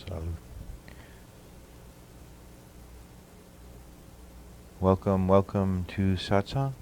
Salud. Welcome to Satsang.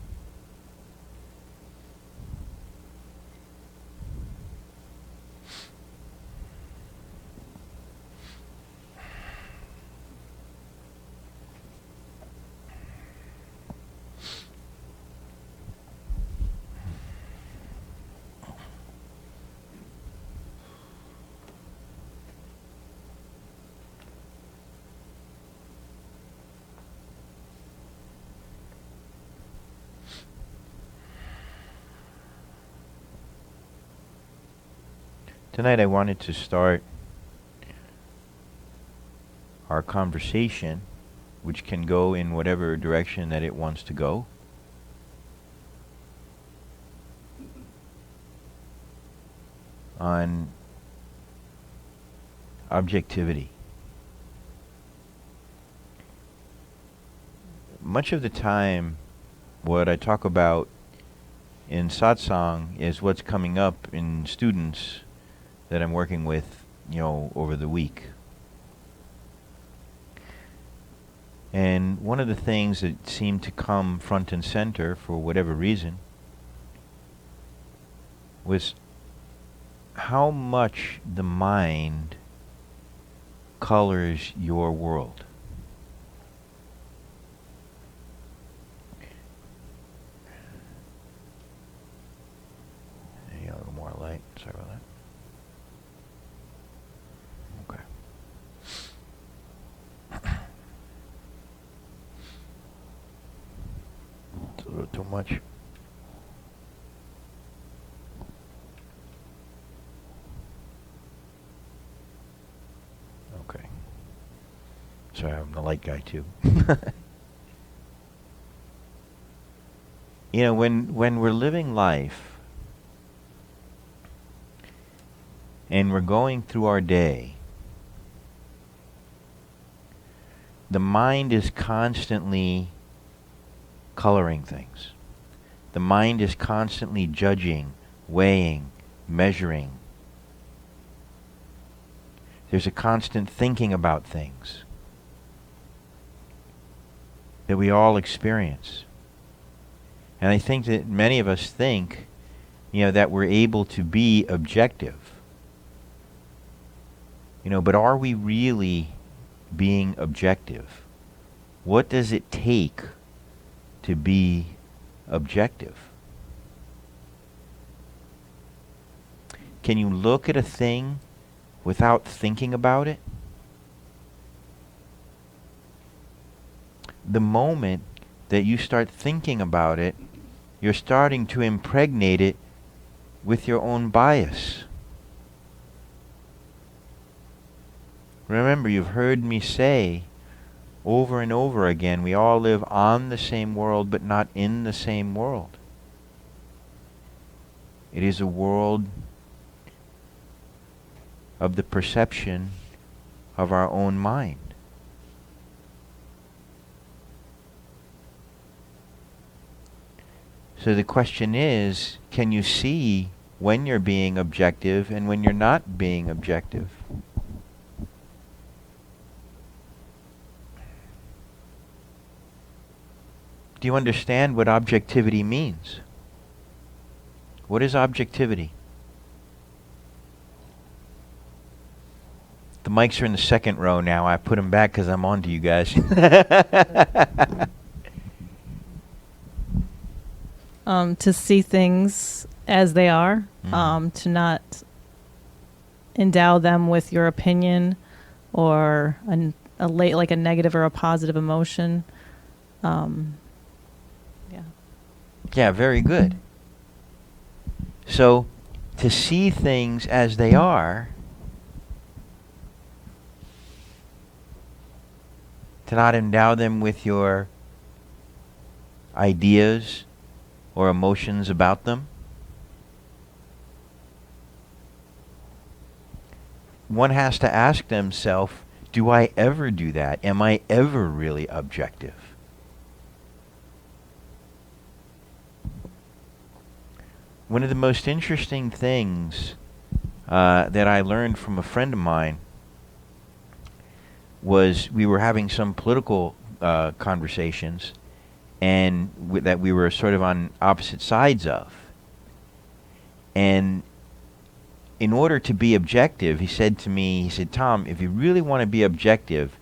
Tonight I wanted to start our conversation, which can go in whatever direction that it wants to go, on objectivity. Much of the time, what I talk about in satsang is what's coming up in students that I'm working with, over the week. And one of the things that seemed to come front and center for whatever reason was how much the mind colors your world. A little more light. Sorry about that. Okay. It's a little too much. Okay. Sorry, I'm the light guy too. When we're living life and we're going through our day, the mind is constantly coloring things. The mind is constantly judging, weighing, measuring. There's a constant thinking about things that we all experience. And I think that many of us think, that we're able to be objective. But are we really being objective? What does it take to be objective? Can you look at a thing without thinking about it? The moment that you start thinking about it, you're starting to impregnate it with your own bias. Remember, you've heard me say over and over again, we all live on the same world, but not in the same world. It is a world of the perception of our own mind. So the question is, can you see when you're being objective and when you're not being objective? Do you understand what objectivity means? What is objectivity? The mics are in the second row now. I put them back because I'm on to you guys. To see things as they are, to not endow them with your opinion or like a negative or a positive emotion. Yeah, very good. So, to see things as they are, to not endow them with your ideas or emotions about them. One has to ask themselves, do I ever do that? Am I ever really objective? One of the most interesting things that I learned from a friend of mine was we were having some political conversations, and that we were sort of on opposite sides of. And in order to be objective, he said to me, he said, Tom, if you really want to be objective,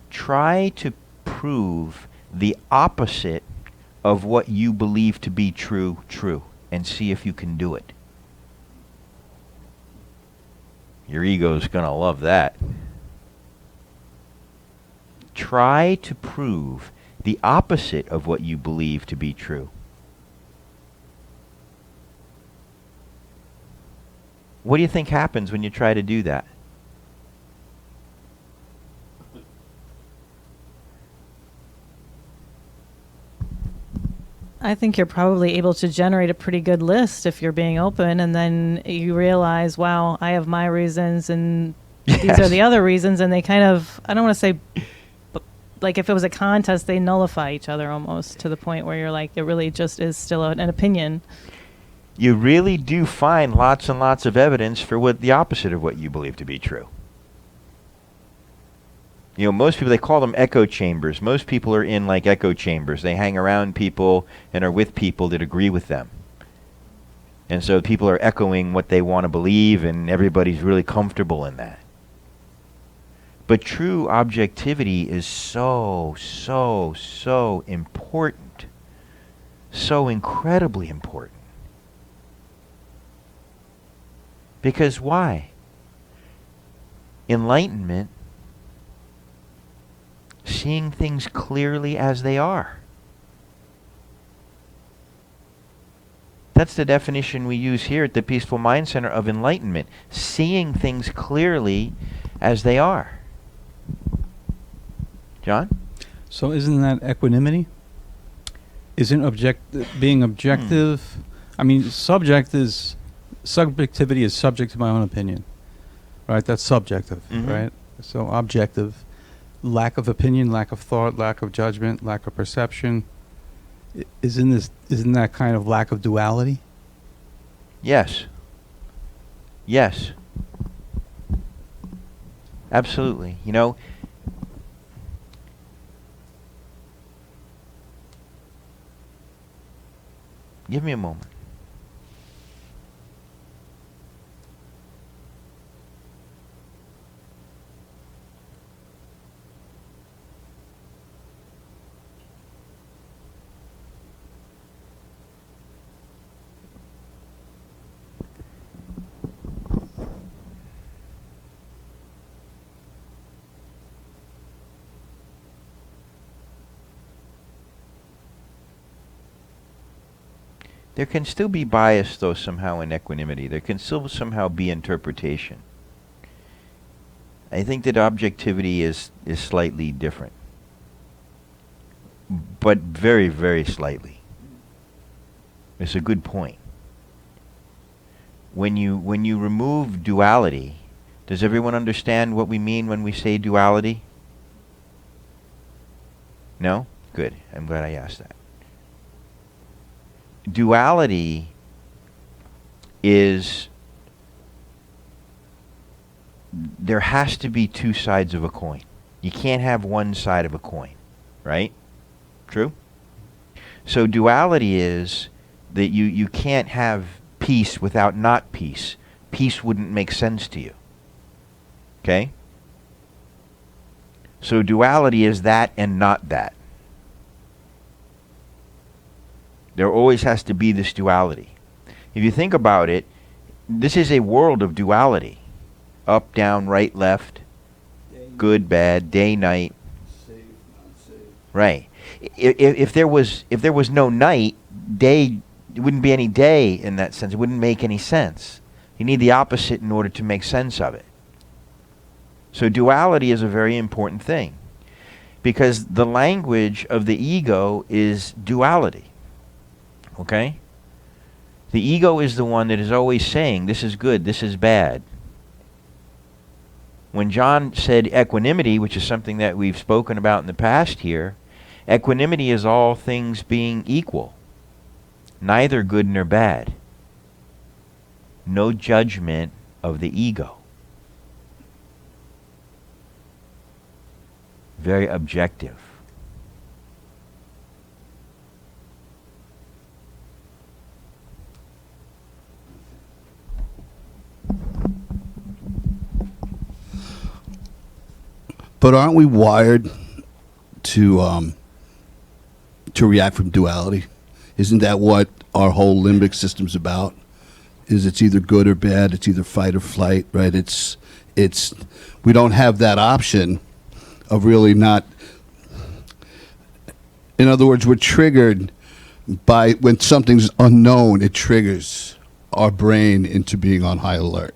try to prove the opposite of what you believe to be true, and see if you can do it. Your ego's going to love that. Try to prove the opposite of what you believe to be true. What do you think happens when you try to do that? I think you're probably able to generate a pretty good list if you're being open, and then you realize, wow, I have my reasons, and these are the other reasons, and they kind of, I don't want to say, like if it was a contest, they nullify each other almost to the point where you're like, it really just is still an opinion. You really do find lots and lots of evidence for what the opposite of what you believe to be true. You know, most people, they call them echo chambers. Most people are in like echo chambers. They hang around people and are with people that agree with them. And so people are echoing what they want to believe, and everybody's really comfortable in that. But true objectivity is so important. So incredibly important. Because why? Enlightenment, seeing things clearly as they are. That's the definition we use here at the Peaceful Mind Center of enlightenment. Seeing things clearly as they are. John? So isn't that equanimity? Isn't being objective? I mean, subjectivity is subject to my own opinion, right? That's subjective, right? So objective, lack of opinion, lack of thought, lack of judgment, lack of perception. Isn't that kind of lack of duality? Yes. Yes. Absolutely. You know, give me a moment. There can still be bias, though, somehow in equanimity. There can still somehow be interpretation. I think that objectivity is slightly different. But very, very slightly. It's a good point. When you remove duality, does everyone understand what we mean when we say duality? No? Good. I'm glad I asked that. Duality is, there has to be two sides of a coin. You can't have one side of a coin, right? True? So duality is that you can't have peace without not peace. Peace wouldn't make sense to you. Okay? So duality is that and not that. There always has to be this duality. If you think about it, this is a world of duality. Up, down, right, left, good, bad, day, night. Safe, not safe. Right. If there was no night, day, it wouldn't be any day in that sense. It wouldn't make any sense. You need the opposite in order to make sense of it. So duality is a very important thing, because the language of the ego is duality. Okay? The ego is the one that is always saying, this is good, this is bad. When John said equanimity, which is something that we've spoken about in the past here, equanimity is all things being equal. Neither good nor bad. No judgment of the ego. very objective. But aren't we wired to react from duality? Isn't that what our whole limbic system's about? It's either good or bad. It's either fight or flight, right? It's we don't have that option of really not. In other words, we're triggered by when something's unknown. It triggers our brain into being on high alert.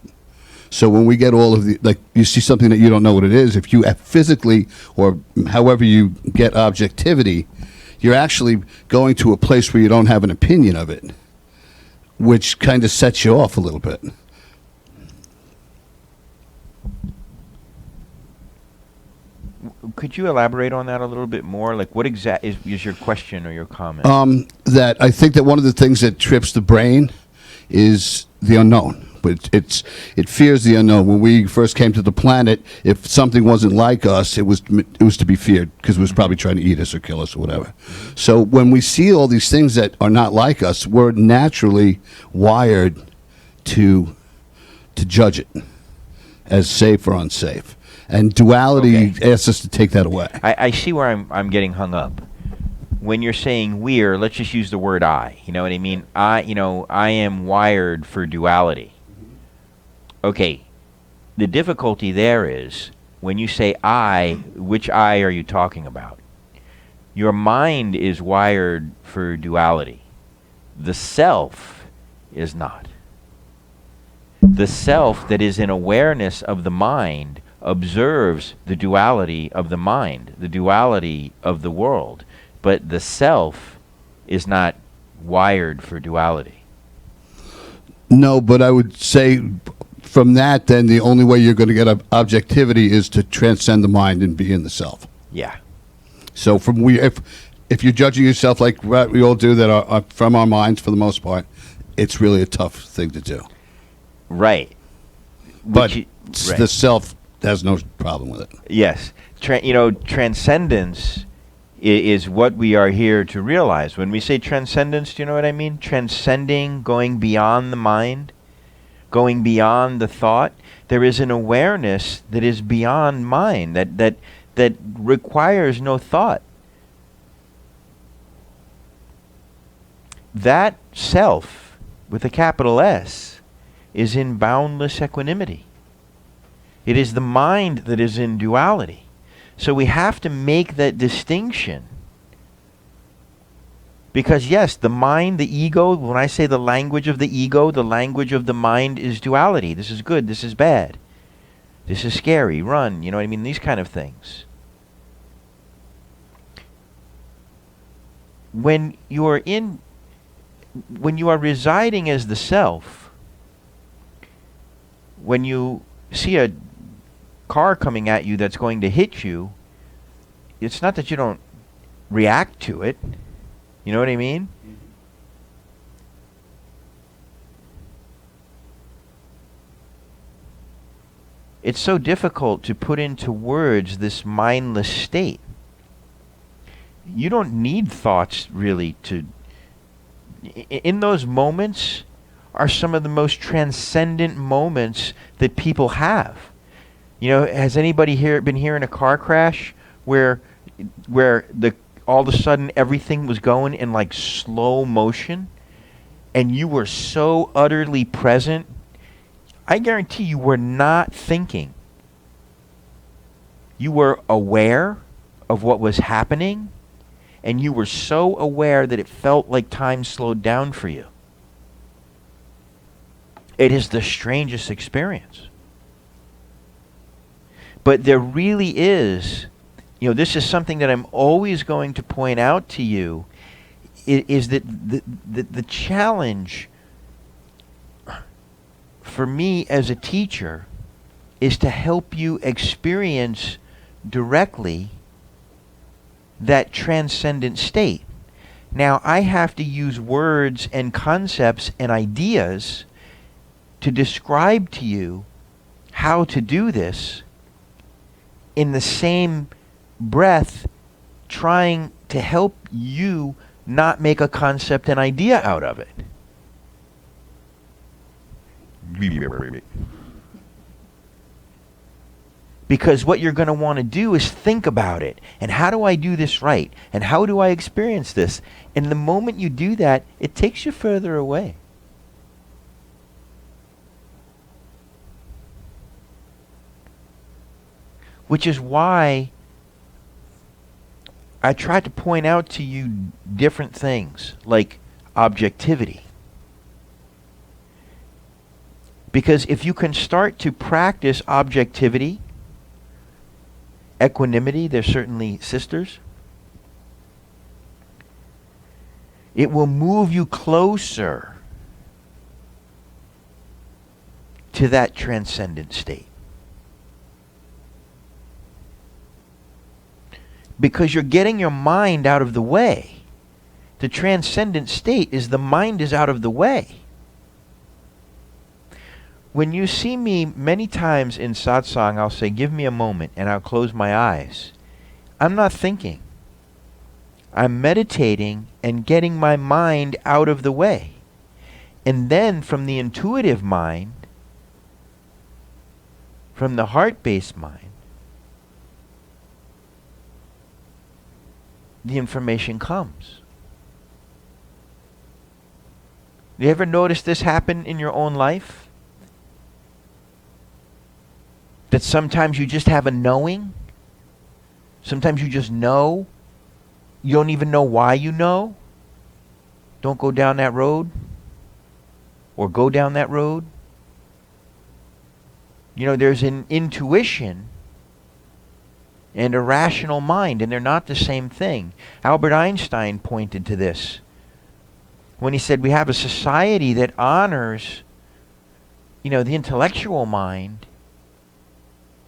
So when we get all of the, like, you see something that you don't know what it is, if you physically or however you get objectivity, you're actually going to a place where you don't have an opinion of it, which kind of sets you off a little bit. Could you elaborate on that a little bit more? Like, what is your question or your comment? That I think that one of the things that trips the brain is the unknown. But it fears the unknown. When we first came to the planet, if something wasn't like us, it was to be feared because it was probably trying to eat us or kill us or whatever. So when we see all these things that are not like us, we're naturally wired to judge it as safe or unsafe. And duality asks us to take that away. I see where I'm getting hung up. When you're saying we're, let's just use the word I. You know what I mean? I am wired for duality. Okay, the difficulty there is when you say I, which I are you talking about? Your mind is wired for duality. The self is not. The self that is in awareness of the mind observes the duality of the mind, the duality of the world. But the self is not wired for duality. No, but I would say from that, then the only way you're going to get objectivity is to transcend the mind and be in the self. Yeah. So if you're judging yourself like we all do that are from our minds for the most part, it's really a tough thing to do. Right. But the self has no problem with it. Yes. Transcendence is what we are here to realize. When we say transcendence, do you know what I mean? Transcending, going beyond the mind, going beyond the thought. There is an awareness that is beyond mind, that requires no thought. That self, with a capital S, is in boundless equanimity. It is the mind that is in duality. So we have to make that distinction. Because yes, the mind, the ego, when I say the language of the ego, the language of the mind is duality. This is good, this is bad. This is scary, run, you know what I mean? These kind of things. When you are residing as the self, when you see a car coming at you that's going to hit you, it's not that you don't react to it. You know what I mean? It's so difficult to put into words this mindless state. You don't need thoughts really to... In those moments are some of the most transcendent moments that people have. You know, has anybody here been here in a car crash where all of a sudden everything was going in like slow motion and you were so utterly present? I guarantee you were not thinking. You were aware of what was happening, and you were so aware that it felt like time slowed down for you. It is the strangest experience. But there really is, this is something that I'm always going to point out to you, is that the challenge for me as a teacher is to help you experience directly that transcendent state. Now, I have to use words and concepts and ideas to describe to you how to do this in the same breath trying to help you not make a concept and idea out of it. Because what you're going to want to do is think about it. And how do I do this right? And how do I experience this? And the moment you do that, it takes you further away. Which is why I tried to point out to you different things, like objectivity. Because if you can start to practice objectivity, equanimity, they're certainly sisters, it will move you closer to that transcendent state. Because you're getting your mind out of the way. The transcendent state is the mind is out of the way. When you see me many times in satsang, I'll say, give me a moment, and I'll close my eyes. I'm not thinking. I'm meditating and getting my mind out of the way. And then from the intuitive mind, from the heart-based mind, the information comes. You ever notice this happen in your own life? That sometimes you just have a knowing? Sometimes you just know? You don't even know why you know? Don't go down that road? Or go down that road? You know, there's an intuition and a rational mind, and they're not the same thing. Albert Einstein pointed to this when he said we have a society that honors, the intellectual mind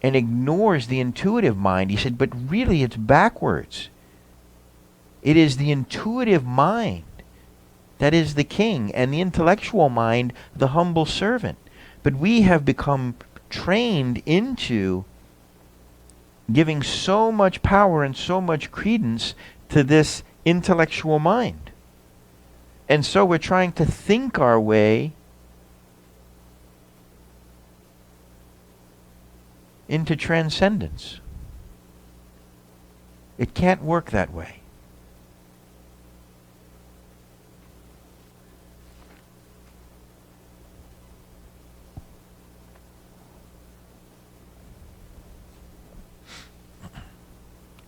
and ignores the intuitive mind. He said, but really it's backwards. It is the intuitive mind that is the king, and the intellectual mind the humble servant. But we have become trained into giving so much power and so much credence to this intellectual mind. And so we're trying to think our way into transcendence. It can't work that way.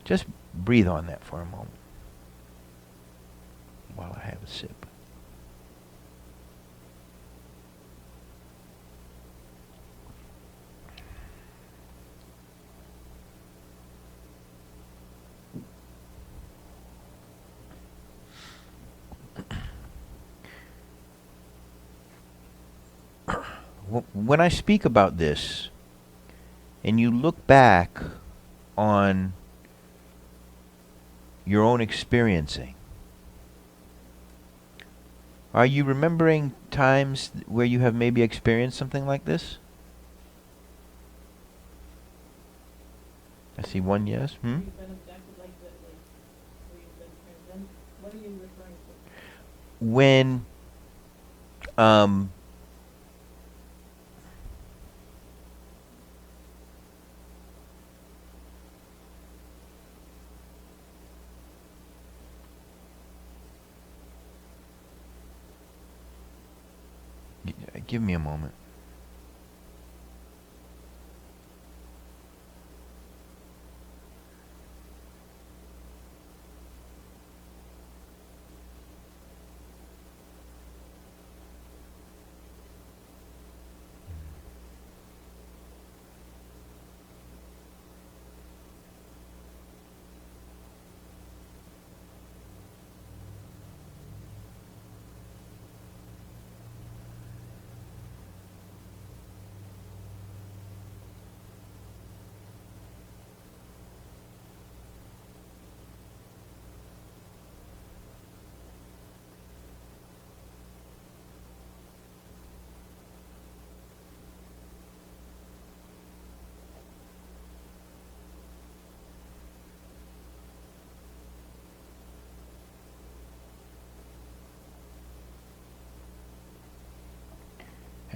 Just breathe on that for a moment while I have a sip. When I speak about this, and you look back on your own experiencing, are you remembering times where you have maybe experienced something like this? I see one yes. You've been abducted like that, where you've been transcended. What are you referring to? When give me a moment.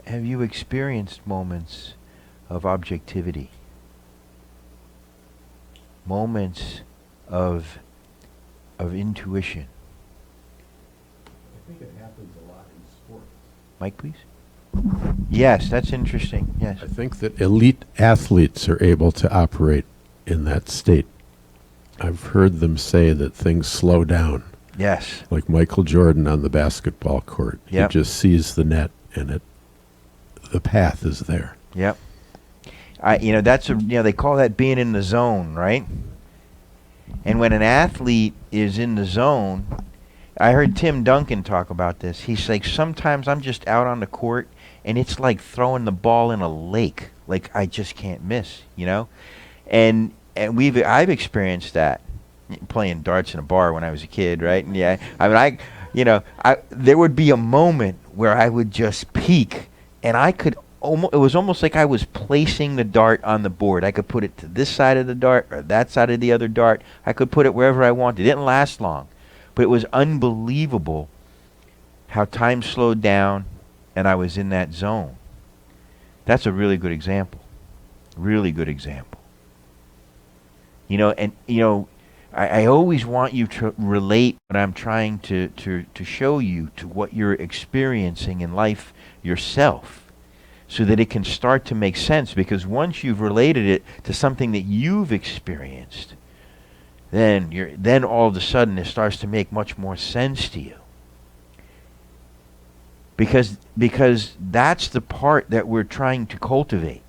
Have you experienced moments of objectivity? Moments of intuition? I think it happens a lot in sports. Mike, please. Yes, that's interesting. Yes. I think that elite athletes are able to operate in that state. I've heard them say that things slow down, Yes. like Michael Jordan on the basketball court. Yep. He just sees the net, and the path is there. Yep. They call that being in the zone, right? And when an athlete is in the zone, I heard Tim Duncan talk about this. He's like, sometimes I'm just out on the court and it's like throwing the ball in a lake. Like I just can't miss, And I've experienced that playing darts in a bar when I was a kid, right? And yeah, there would be a moment where I would just peak and it was almost like I was placing the dart on the board. I could put it to this side of the dart or that side of the other dart. I could put it wherever I wanted. It didn't last long, but it was unbelievable how time slowed down and I was in that zone. That's a really good example. Really good example. I always want you to relate what I'm trying to show you to what you're experiencing in life yourself, so that it can start to make sense, because once you've related it to something that you've experienced, then all of a sudden it starts to make much more sense to you. Because that's the part that we're trying to cultivate.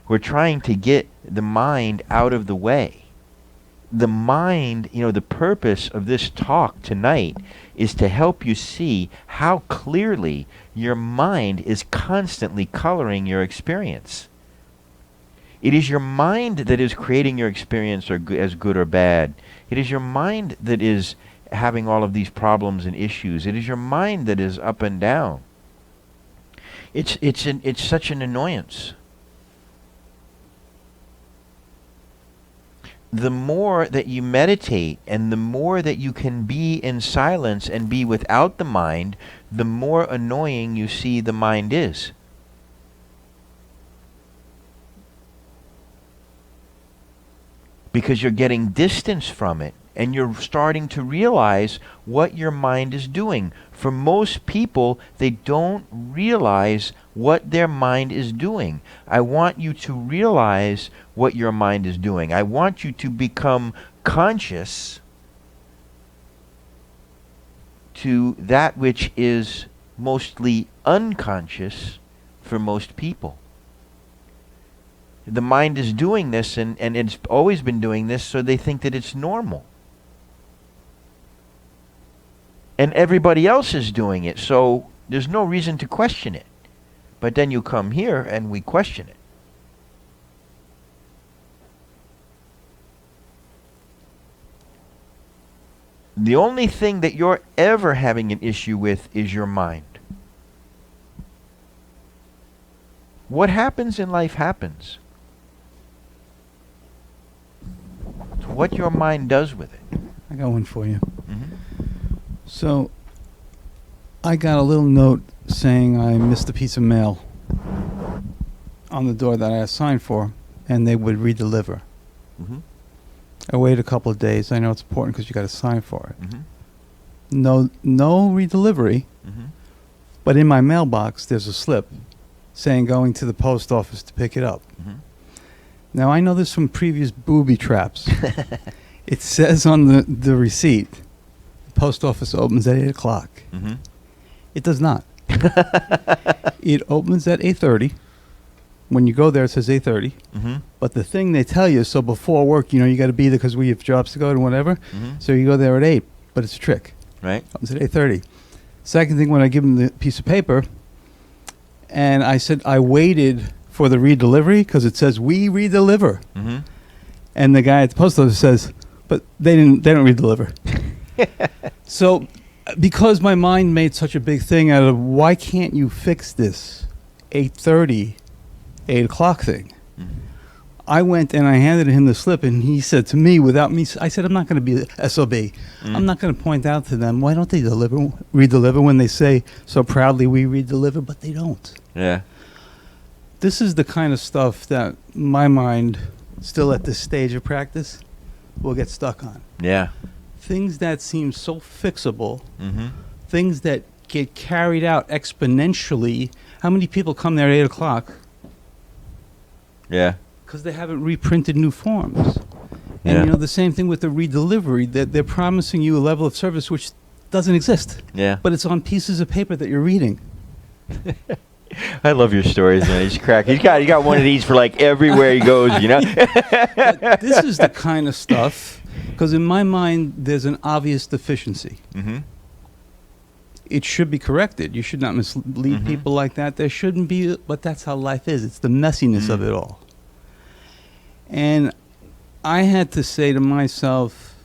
We're trying to get the mind out of the way. The mind, the purpose of this talk tonight is to help you see how clearly your mind is constantly coloring your experience. It is your mind that is creating your experience as good or bad. It is your mind that is having all of these problems and issues. It is your mind that is up and down. It's such an annoyance. The more that you meditate and the more that you can be in silence and be without the mind, the more annoying you see the mind is. Because you're getting distance from it and you're starting to realize what your mind is doing. For most people, they don't realize what their mind is doing. I want you to realize what your mind is doing. I want you to become conscious to that which is mostly unconscious for most people. The mind is doing this, and it's always been doing this, so they think that it's normal. And everybody else is doing it, so there's no reason to question it. But then you come here and we question it. The only thing that you're ever having an issue with is your mind. What happens in life happens. It's what your mind does with it. I got one for you. Mm-hmm. So, I got a little note saying I missed a piece of mail on the door that I had signed for, and they would redeliver. Mm-hmm. I waited a couple of days. I know it's important because you got to sign for it. Mm-hmm. No redelivery, Mm-hmm. but in my mailbox there's a slip saying going to the post office to pick it up. Mm-hmm. Now I know this from previous booby traps. It says on the receipt, the post office opens at 8 o'clock. Mm-hmm. It does not. It opens at 8:30. When you go there, it says 8:30. Mm-hmm. But the thing they tell you, so before work, you got to be there because we have jobs to go to and whatever. Mm-hmm. So you go there at 8, but it's a trick. Right. Opens at 8:30. Second thing, when I give them the piece of paper, and I said I waited for the redelivery because it says we redeliver, Mm-hmm. and the guy at the post office says, but they don't redeliver. So, because my mind made such a big thing out of why can't you fix this 8:30, 8 o'clock thing, Mm-hmm. I went and I handed him the slip, and he said to me, without me, I said, I'm not going to be the SOB. I'm not going to point out to them, why don't they redeliver when they say so proudly we redeliver, but they don't. Yeah. this is the kind of stuff that my mind, still at this stage of practice, will get stuck on. Yeah. Things that seem so fixable, Mm-hmm. things that get carried out exponentially. How many people come there at 8 o'clock Yeah. because they haven't reprinted new forms? And Yeah. you know, the same thing with the redelivery, that they're promising you a level of service which doesn't exist, Yeah. but it's on pieces of paper that you're reading. I love your stories, man. He's crack. He got one of these for like everywhere he goes, you know? But this is the kind of stuff, because in my mind, there's an obvious deficiency. Mm-hmm. It should be corrected. You should not mislead Mhm. people like that. There shouldn't be, but that's how life is. It's the messiness of it all. And I had to say to myself,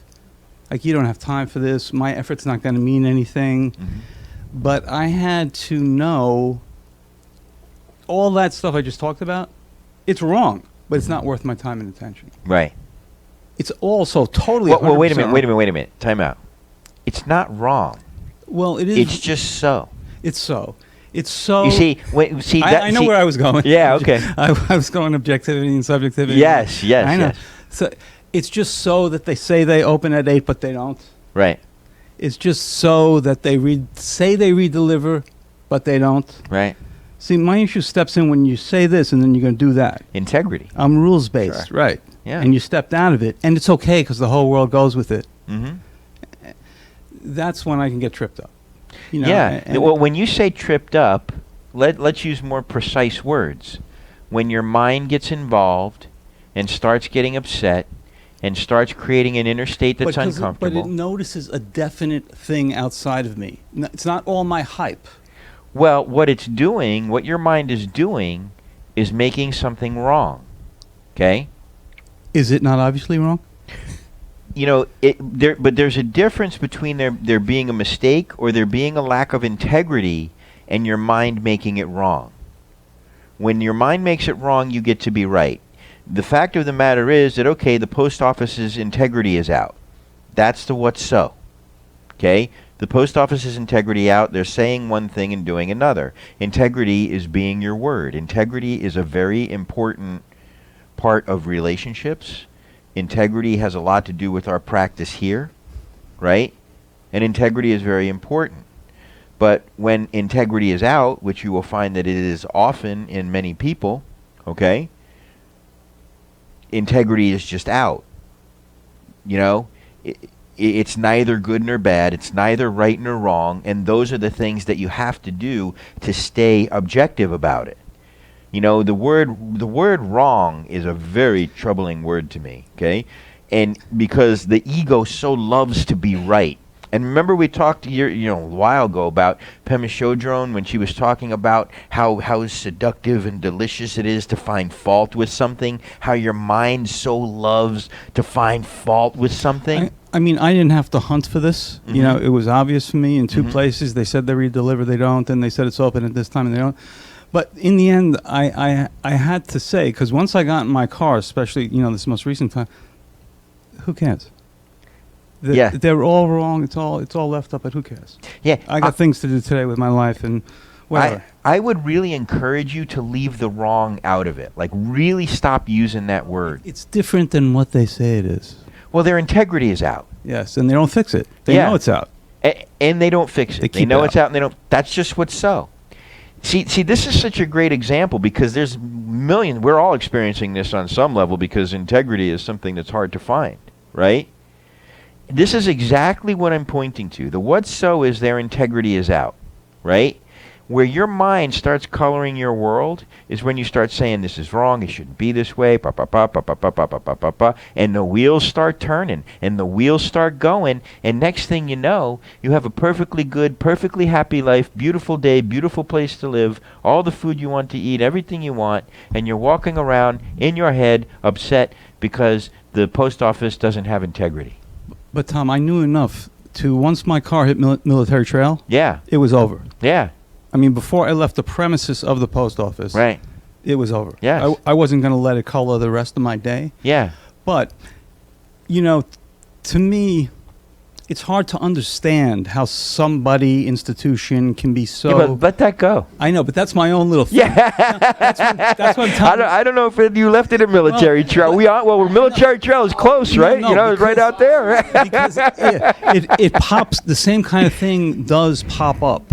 like, you don't have time for this. My effort's not going to mean anything. Mm-hmm. But I had to know all that stuff I just talked about, it's wrong, but it's not worth my time and attention. Right. It's also totally Well, wait a 100% minute. wrong. Wait a minute. Time out. It's not wrong. Well, it is. It's just so. It's so. It's so. You see, I know where I was going. Yeah, okay. I was going objectivity and subjectivity. Yes, yes, I know. yes. So it's just so that they say they open at 8, but they don't. Right, It's just so that they say they redeliver, but they don't. right. See, my issue steps in when you say this and then you're going to do that. Integrity. I'm rules based, Sure. right? Yeah. And you stepped out of it, and it's okay because the whole world goes with it. Mm-hmm. That's when I can get tripped up. You know, Yeah. and- Well, when you say tripped up, let's use more precise words. When your mind gets involved and starts getting upset and starts creating an inner state that's but 'cause uncomfortable. But it notices a definite thing outside of me. It's not all my hype. Well, what it's doing, what your mind is doing, is making something wrong. Okay? Is it not obviously wrong? You know, but there's a difference between there being a mistake or there being a lack of integrity and your mind making it wrong. When your mind makes it wrong, you get to be right. The fact of the matter is that, okay, the post office's integrity is out. That's the what's so. Okay? The post office's integrity out, they're saying one thing and doing another. Integrity is being your word. Integrity is a very important part of relationships. Integrity has a lot to do with our practice here, right? And integrity is very important. But when integrity is out, which you will find that it is often in many people, okay, integrity is just out. You know, it's neither good nor bad. It's neither right nor wrong. And those are the things that you have to do to stay objective about it. You know, the word wrong is a very troubling word to me, okay? And because the ego so loves to be right. And remember we talked a while ago about Pema Chodron when she was talking about how seductive and delicious it is to find fault with something, how your mind so loves to find fault with something. I mean, I didn't have to hunt for this. Mm-hmm. You know, it was obvious for me in two places. They said they redeliver, they don't. And they said it's open at this time, and they don't. But in the end, I had to say, because once I got in my car, especially, you know, this most recent time, who cares? Yeah. They're all wrong. It's all left up, but who cares? Yeah, I got things to do today with my life and whatever. I would really encourage you to leave the wrong out of it. Like, really stop using that word. It's different than what they say it is. Well, their integrity is out. Yes, and they don't fix it. They Yeah. know it's out. And they don't fix it. They They keep know it it's out and they don't. That's just what's so. See, this is such a great example because there's millions. We're all experiencing this on some level because integrity is something that's hard to find, right? This is exactly what I'm pointing to. The what's so is their integrity is out, right? Where your mind starts coloring your world is when you start saying this is wrong, it shouldn't be this way, and the wheels start turning, and the wheels start going, and next thing you know, you have a perfectly good, perfectly happy life, beautiful day, beautiful place to live, all the food you want to eat, everything you want, and you're walking around in your head upset because the post office doesn't have integrity. But Tom, I knew enough to, once my car hit military trail, Yeah, it was over. yeah, I mean, before I left the premises of the post office, right, it was over. Yes. I wasn't going to let it color the rest of my day. yeah, But, you know, to me, it's hard to understand how somebody, institution can be so. Yeah, but let that go. I know, but that's my own little thing. Yeah. That's what I'm telling I don't know if you left it in military trail. We're military trail is close, right? no, It's right out there. because it pops. The same kind of thing does pop up.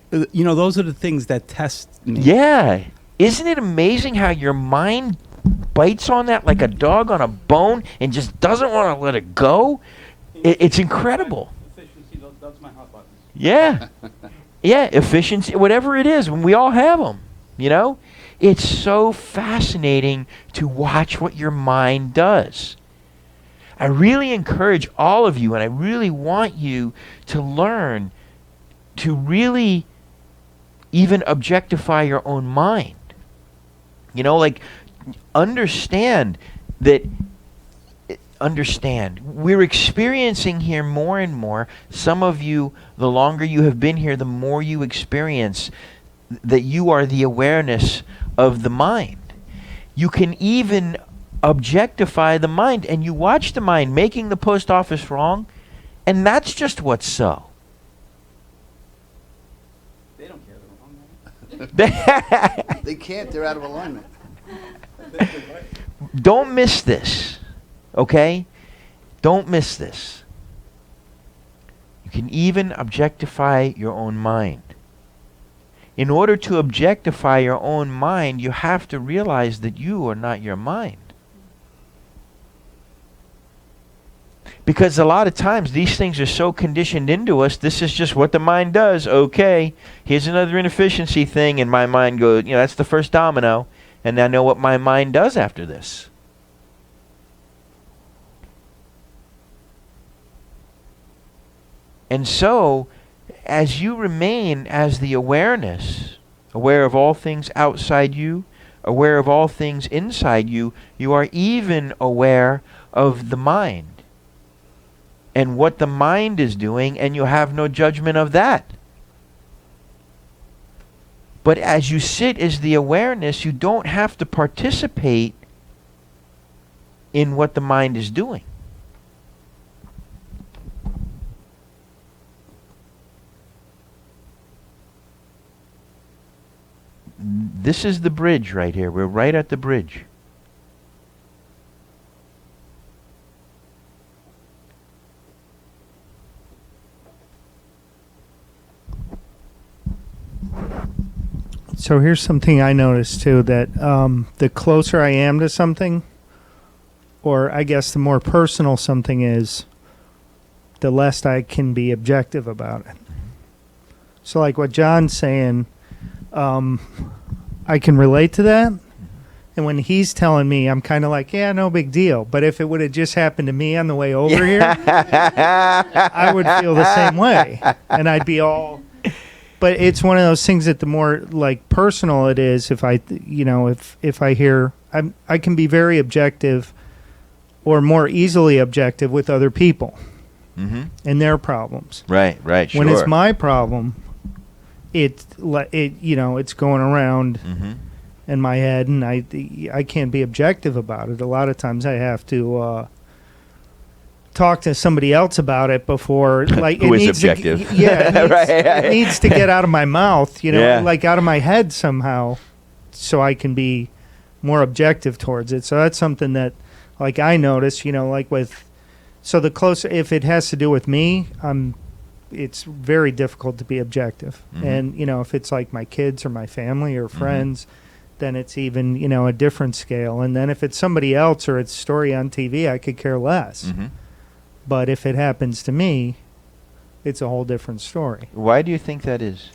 Those are the things that test me. Yeah. Isn't it amazing how your mind bites on that like a dog on a bone and just doesn't want to let it go? It's incredible. Efficiency, that's my hot button. Yeah. Yeah, efficiency, whatever it is, we all have them, It's so fascinating to watch what your mind does. I really encourage all of you, and I really want you to learn to really even objectify your own mind. Understand we're experiencing here more and more. Some of you, the longer you have been here, the more you experience that you are the awareness of the mind. You can even objectify the mind, and you watch the mind making the post office wrong, and that's just what's so. They don't care. They're wrong. They can't. They're out of alignment. Don't miss this, okay? Don't miss this. You can even objectify your own mind. In order to objectify your own mind, you have to realize that you are not your mind. Because a lot of times these things are so conditioned into us, this is just what the mind does. Okay, here's another inefficiency thing, and my mind goes, that's the first domino. And I know what my mind does after this. And so, as you remain as the awareness, aware of all things outside you, aware of all things inside you, you are even aware of the mind and what the mind is doing, and you have no judgment of that. But as you sit as the awareness, you don't have to participate in what the mind is doing. This is the bridge right here. We're right at the bridge. So here's something I noticed too, that the closer I am to something, or I guess the more personal something is, the less I can be objective about it. So like what John's saying, I can relate to that. And when he's telling me, I'm kind of like, yeah, no big deal. But if it would have just happened to me on the way over here, I would feel the same way. And I'd be all... But it's one of those things that the more like personal it is, if I hear, I can be very objective or more easily objective with other people and their problems. Right, sure. When it's my problem, it's going around in my head, and I can't be objective about it. A lot of times I have to talk to somebody else about it before, like who it is needs objective. it needs to get out of my mouth, Yeah. like out of my head somehow, so I can be more objective towards it. So that's something that, like, I notice, like so the closer, if it has to do with me, it's very difficult to be objective. And if it's like my kids or my family or friends, then it's even a different scale. And then if it's somebody else or it's a story on TV, I could care less. But if it happens to me, it's a whole different story. Why do you think that is?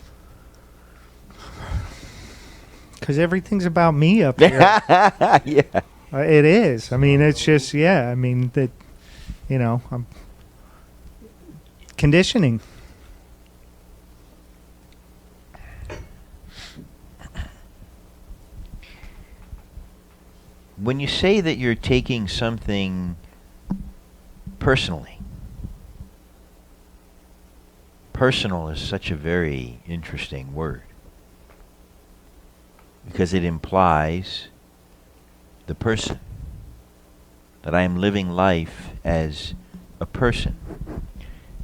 Because everything's about me up here. Yeah. It is. I mean, it's just, that, I'm conditioning. When you say that you're taking something personally, personal is such a very interesting word, because it implies the person, that I am living life as a person.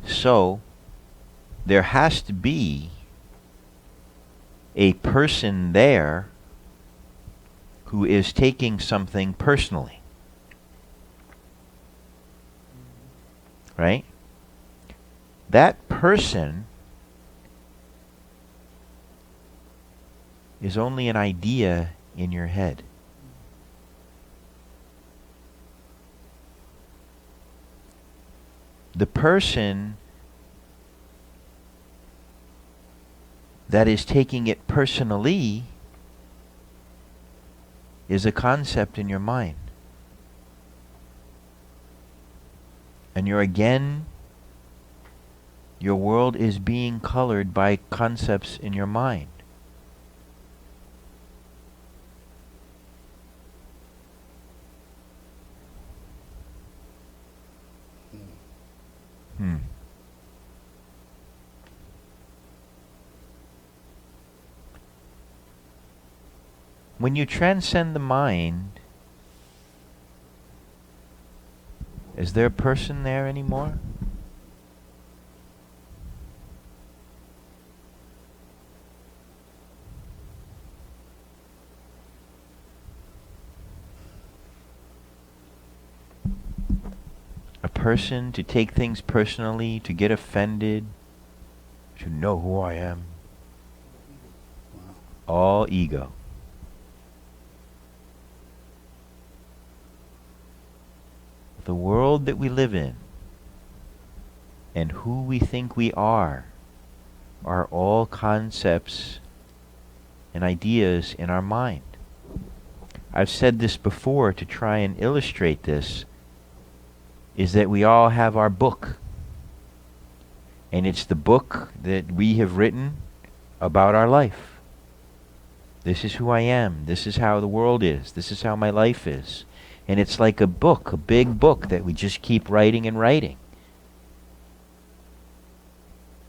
So, there has to be a person there who is taking something personally. Right? That person is only an idea in your head. The person that is taking it personally is a concept in your mind. And your world is being colored by concepts in your mind. When you transcend the mind, is there a person there anymore? A person to take things personally, to get offended, to know who I am. All ego. The world that we live in and who we think we are all concepts and ideas in our mind. I've said this before to try and illustrate this, is that we all have our book. And it's the book that we have written about our life. This is who I am. This is how the world is. This is how my life is. And it's like a book, a big book that we just keep writing and writing.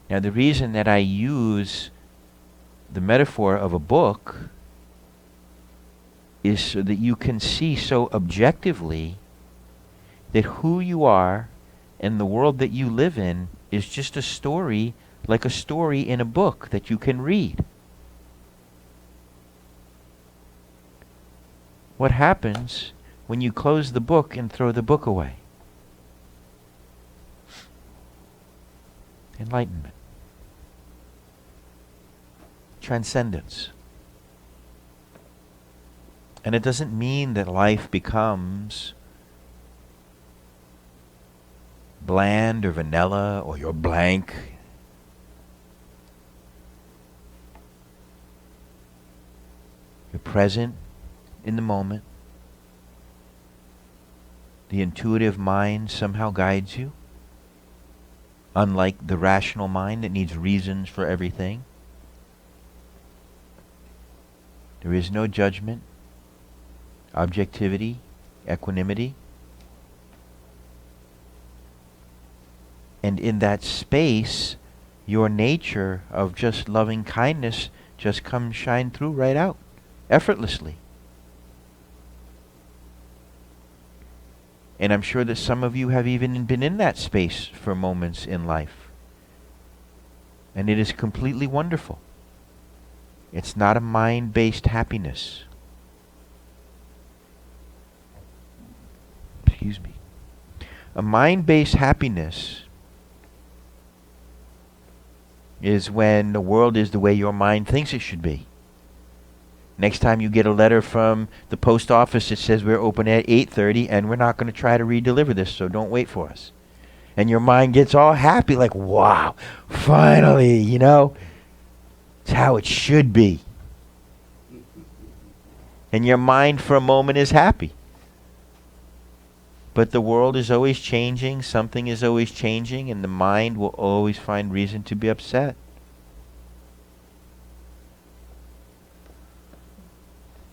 Now the reason that I use the metaphor of a book is so that you can see so objectively that who you are and the world that you live in is just a story, like a story in a book that you can read. What happens when you close the book and throw the book away? Enlightenment. Transcendence. And it doesn't mean that life becomes bland or vanilla or you're blank. You're present in the moment. The intuitive mind somehow guides you, unlike the rational mind that needs reasons for everything. There is no judgment, objectivity, equanimity. And in that space, your nature of just loving kindness just comes shine through right out, effortlessly. And I'm sure that some of you have even been in that space for moments in life. And it is completely wonderful. It's not a mind-based happiness. Excuse me. A mind-based happiness is when the world is the way your mind thinks it should be. Next time you get a letter from the post office that says we're open at 8:30 and we're not going to try to redeliver this, so don't wait for us. And your mind gets all happy, like, wow, finally, you know, it's how it should be. And your mind for a moment is happy. But the world is always changing, something is always changing, and the mind will always find reason to be upset.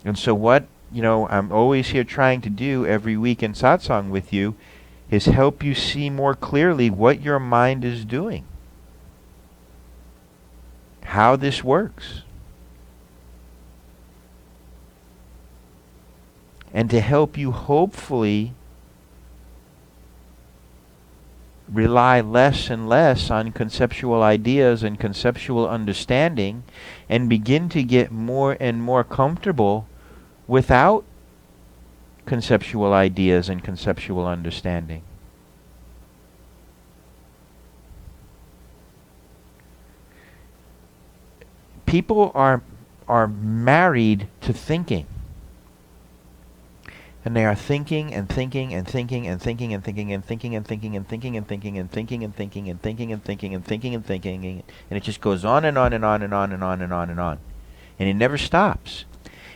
And so what, I'm always here trying to do every week in Satsang with you is help you see more clearly what your mind is doing. How this works. And to help you hopefully rely less and less on conceptual ideas and conceptual understanding and begin to get more and more comfortable without conceptual ideas and conceptual understanding. People are married to thinking. And they are thinking and thinking and thinking and thinking and thinking and thinking and thinking and thinking and thinking and thinking and thinking and thinking and thinking and thinking and thinking, and it just goes on and on and on and on and on and on and on. And it never stops.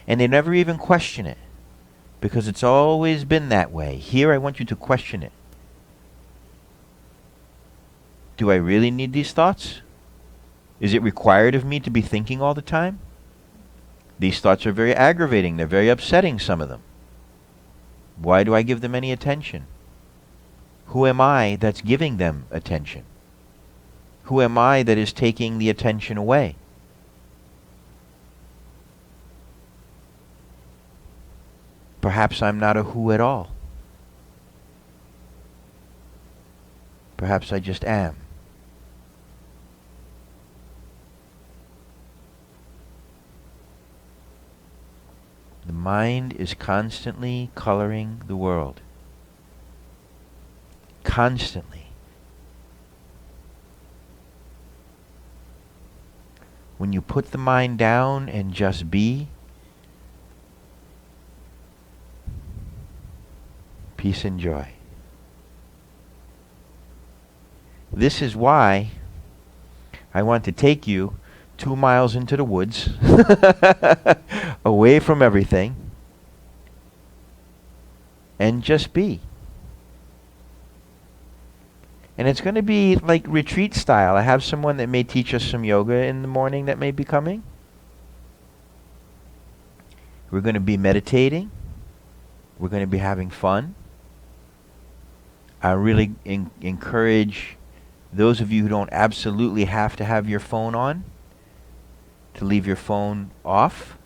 And they never even question it. Because it's always been that way. Here I want you to question it. Do I really need these thoughts? Is it required of me to be thinking all the time? These thoughts are very aggravating. They're very upsetting, some of them. Why do I give them any attention? Who am I that's giving them attention? Who am I that is taking the attention away? Perhaps I'm not a who at all. Perhaps I just am. The mind is constantly coloring the world. Constantly. When you put the mind down and just be, peace and joy. This is why I want to take you 2 miles into the woods, away from everything, and just be. And it's going to be like retreat style. I have someone that may teach us some yoga in the morning that may be coming. We're going to be meditating. We're going to be having fun. I really encourage those of you who don't absolutely have to have your phone on to leave your phone off.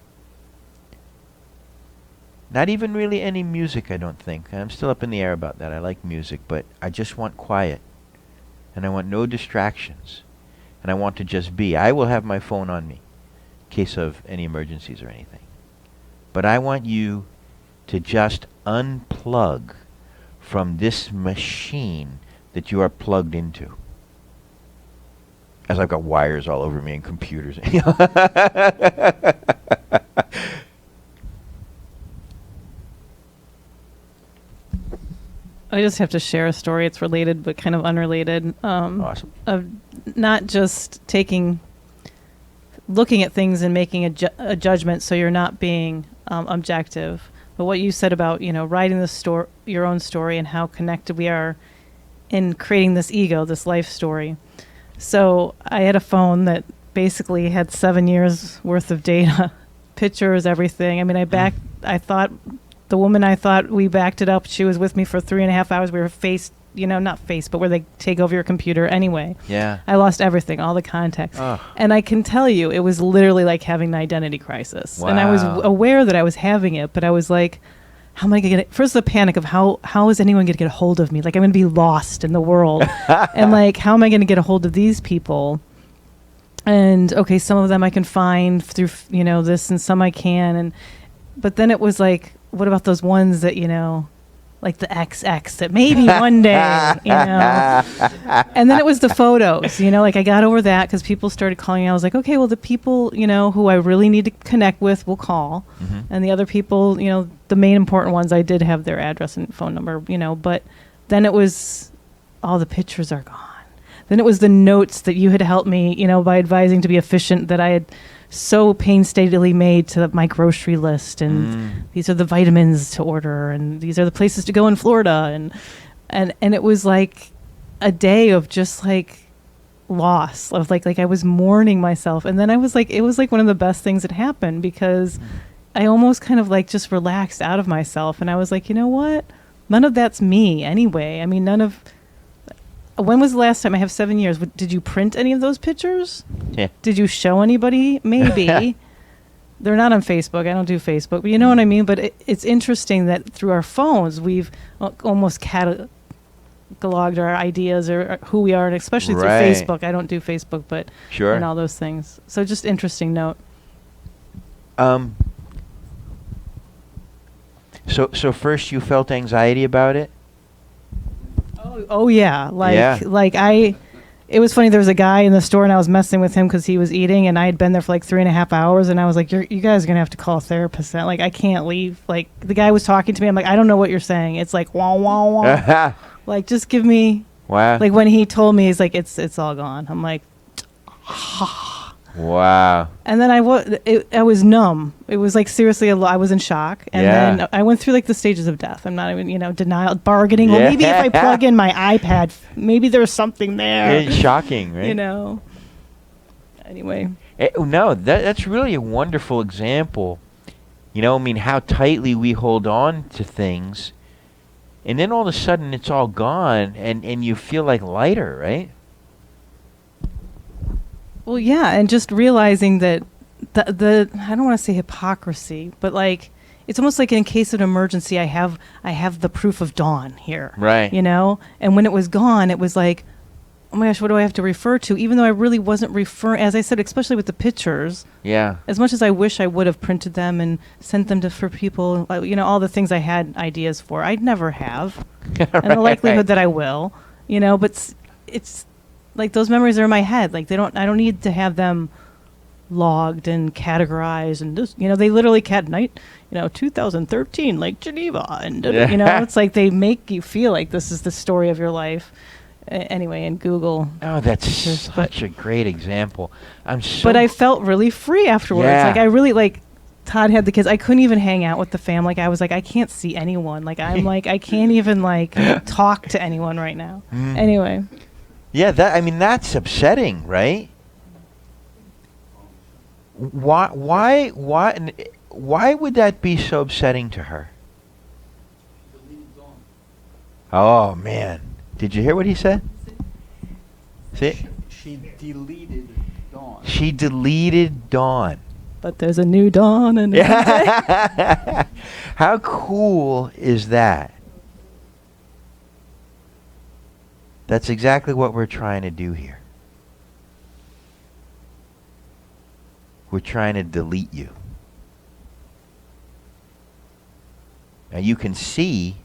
Not even really any music, I don't think. I'm still up in the air about that. I like music, but I just want quiet. And I want no distractions. And I want to just be. I will have my phone on me in case of any emergencies or anything. But I want you to just unplug from this machine that you are plugged into. As I've got wires all over me and computers. I just have to share a story. It's related but kind of unrelated. Awesome. Of not just looking at things and making a judgment, so you're not being objective. But what you said about, writing your own story and how connected we are in creating this ego, this life story. So I had a phone that basically had 7 years worth of data, pictures, everything. I mean, I thought the woman I thought we backed it up, she was with me for 3.5 hours. We were not face, but where they take over your computer anyway. Yeah. I lost everything, all the context. Oh. And I can tell you, it was literally like having an identity crisis. Wow. And I was aware that I was having it, but I was like, how am I going to get it? First, the panic of how is anyone going to get a hold of me? Like, I'm going to be lost in the world. And like, how am I going to get a hold of these people? And okay, some of them I can find through, this, and some I can. But then it was like, what about those ones that, like the XX that maybe one day, And then it was the photos, like I got over that because people started calling. I was like, okay, well, the people, who I really need to connect with will call. Mm-hmm. And the other people, the main important ones, I did have their address and phone number, but then it was all the pictures are gone. Then it was the notes that you had helped me, by advising to be efficient that I had so painstakingly made to my grocery list, and these are the vitamins to order, and these are the places to go in Florida, and it was like a day of just like loss of like I was mourning myself, and then I was like, it was like one of the best things that happened because I almost kind of like just relaxed out of myself, and I was like, you know what, none of that's me anyway. I mean, when was the last time? I have 7 years. Did you print any of those pictures? Yeah. Did you show anybody? Maybe. They're not on Facebook. I don't do Facebook. But you know what I mean? But it's interesting that through our phones, we've almost cataloged our ideas or who we are, and especially through Right. Facebook. I don't do Facebook, but Sure. and all those things. So just interesting note. So first you felt anxiety about it? Oh yeah, Yeah. It was funny. There was a guy in the store, and I was messing with him because he was eating, and I had been there for like 3.5 hours, and I was like, "You guys are gonna have to call a therapist. Like, I can't leave." Like, the guy was talking to me. I'm like, "I don't know what you're saying." It's like, "Wah wah wah." Like, just give me. Wow. Like when he told me, he's like, "It's all gone." I'm like, Wow. and then I was numb. It was like seriously, I was in shock, and Yeah. then I went through like the stages of death. I'm not even, denial, bargaining. Well, Yeah. maybe if I plug in my iPad, maybe there's something there. It's shocking, right? Anyway, No, that's really a wonderful example. I mean, how tightly we hold on to things, and then all of a sudden it's all gone, and you feel like lighter, right? well, yeah, and just realizing that the I don't want to say hypocrisy, but like it's almost like in case of an emergency, I have the proof of dawn here, Right. And when it was gone, it was like, oh my gosh, what do I have to refer to? Even though I really wasn't referring, as I said, especially with the pictures. Yeah. As much as I wish I would have printed them and sent them for people, all the things I had ideas for, I'd never have, and the likelihood that I will, but it's like those memories are in my head. Like I don't need to have them logged and categorized and just, they literally 2013, Lake Geneva, and it's like they make you feel like this is the story of your life. Anyway, in Google. Oh, that's pictures, such a great example. But I felt really free afterwards. Yeah. Like I really Todd had the kids. I couldn't even hang out with the family. Like I was like, I can't see anyone. Like I'm like, I can't even talk to anyone right now. Anyway. Yeah, that's upsetting, right? Why would that be so upsetting to her? Oh man, did you hear what he said? See? She deleted Dawn. She deleted Dawn. But there's a new dawn and How cool is that? That's exactly what we're trying to do here. We're trying to delete you. Now you can see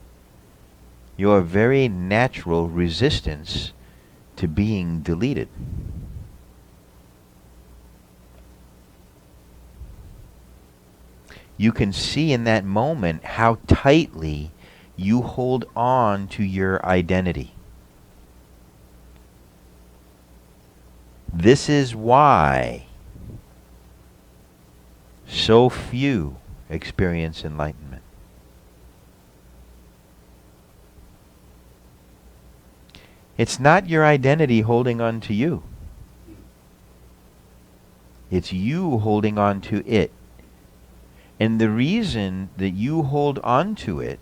your very natural resistance to being deleted. You can see in that moment how tightly you hold on to your identity. This is why so few experience enlightenment. It's not your identity holding on to you. It's you holding on to it. And the reason that you hold on to it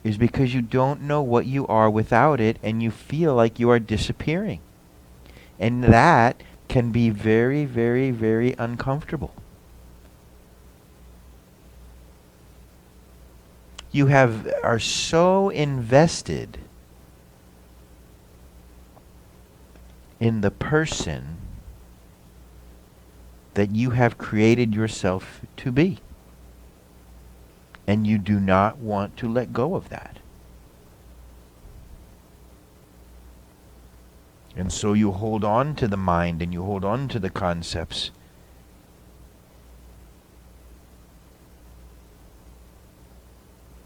is because you don't know what you are without it, and you feel like you are disappearing. And that can be very, very, very uncomfortable. You are so invested in the person that you have created yourself to be. And you do not want to let go of that. And so you hold on to the mind and you hold on to the concepts.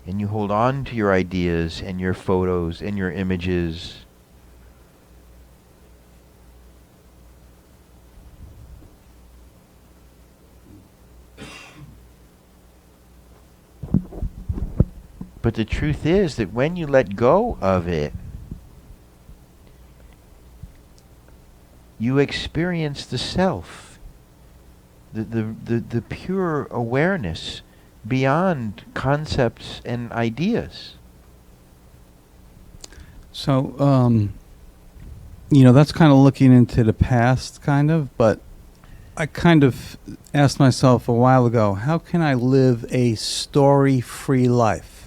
And you hold on to your ideas and your photos and your images. But the truth is that when you let go of it, you experience the self, the pure awareness beyond concepts and ideas. So, that's kind of looking into the past, kind of, but I kind of asked myself a while ago, how can I live a story-free life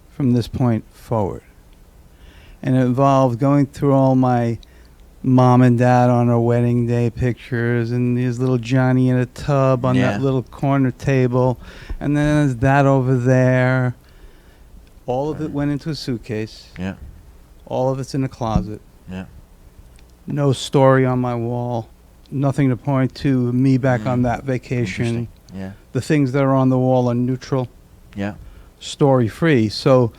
from this point forward. And it involved going through all my mom and dad on our wedding day pictures, and there's little Johnny in a tub on Yeah. that little corner table, and then there's that over there. All of it went into a suitcase. Yeah. All of it's in a closet. Yeah. No story on my wall. Nothing to point to me back on that vacation. Interesting. Yeah. The things that are on the wall are neutral, Yeah. story free. So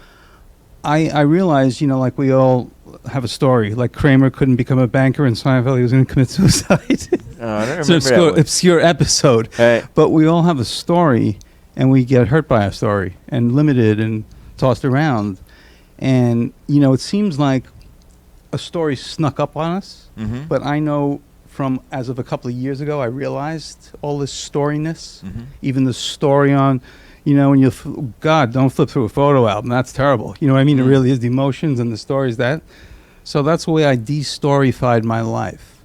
I realized, like we all have a story. Like Kramer couldn't become a banker in Seinfeld. He was going to commit suicide. Oh, I don't remember It's an that one. obscure episode. Right. But we all have a story, and we get hurt by a story and limited and tossed around. And, it seems like a story snuck up on us. Mm-hmm. But I know from as of a couple of years ago, I realized all this storyness, Mm-hmm. even the story on, when you, God, don't flip through a photo album. That's terrible. You know what I mean? It really is the emotions and the stories that. So that's the way I de-storyfied my life.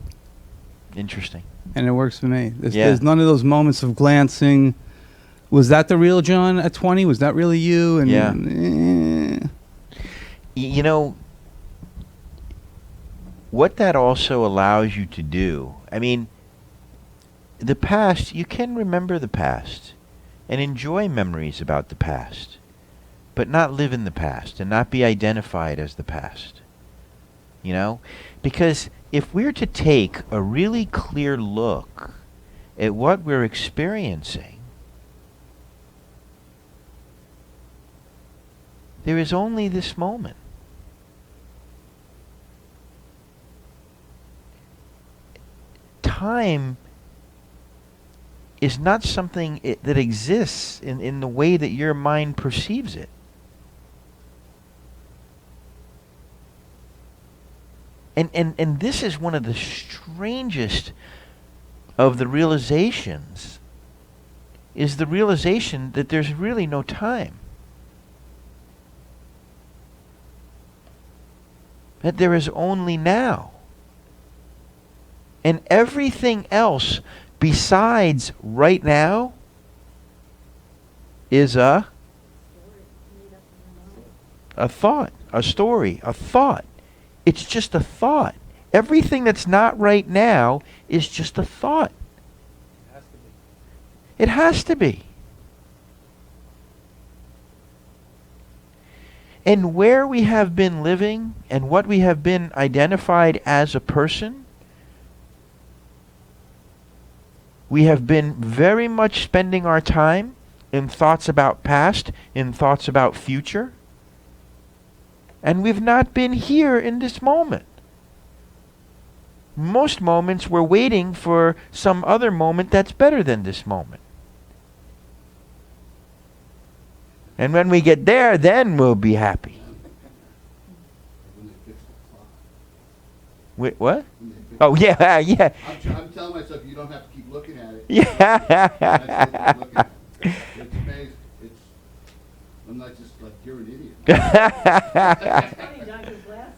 Interesting. And it works for me. Yeah. There's none of those moments of glancing. Was that the real John at 20? Was that really you? And Yeah. eh. What that also allows you to do, the past, you can remember the past and enjoy memories about the past, but not live in the past and not be identified as the past. Because if we're to take a really clear look at what we're experiencing, there is only this moment. Time is not something that exists in the way that your mind perceives it. And this is one of the strangest of the realizations, is the realization that there's really no time. That there is only now. And everything else besides right now is a thought, a story, a thought. It's just a thought. Everything that's not right now is just a thought. It has to be. And where we have been living and what we have been identified as a person, we have been very much spending our time in thoughts about past, in thoughts about future, and we've not been here in this moment. Most moments we're waiting for some other moment that's better than this moment. And when we get there, then we'll be happy. Wait, what? Oh, yeah, yeah. I'm telling myself you don't have to keep looking at it. Yeah. That's what I'm looking at. It's amazing. I'm not just like, you're an idiot. It's funny, John, because last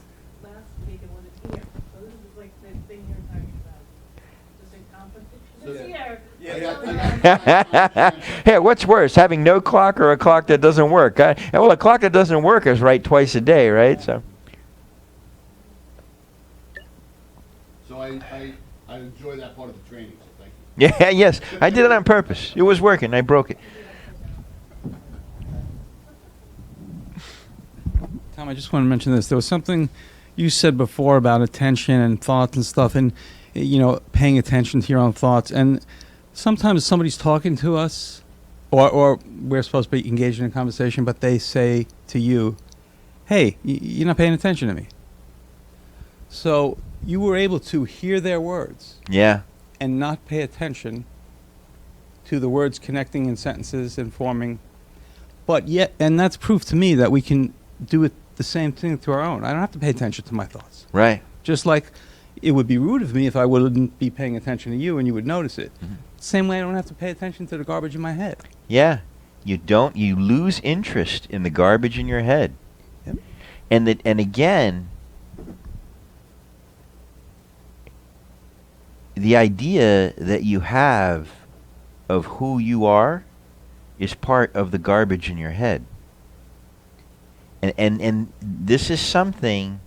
week it wasn't here. So this is like the thing you're talking about. Just in competition. So This year. Hey, what's worse, having no clock or a clock that doesn't work? Well, a clock that doesn't work is right twice a day, right? So I enjoy that part of the training, so thank you. yeah, yes, I did it on purpose. It was working. I broke it. Tom, I just want to mention this. There was something you said before about attention and thoughts and stuff, and paying attention to your own thoughts. And sometimes somebody's talking to us, or we're supposed to be engaged in a conversation, but they say to you, "Hey, you're not paying attention to me." So you were able to hear their words Yeah. and not pay attention to the words connecting in sentences and forming, but yet, and that's proof to me that we can do it the same thing to our own. I don't have to pay attention to my thoughts. Right. Just like it would be rude of me if I wouldn't be paying attention to you and you would notice it. Mhm. Same way I don't have to pay attention to the garbage in my head. Yeah. You lose interest in the garbage in your head. Yep. And again, the idea that you have of who you are is part of the garbage in your head. And this is something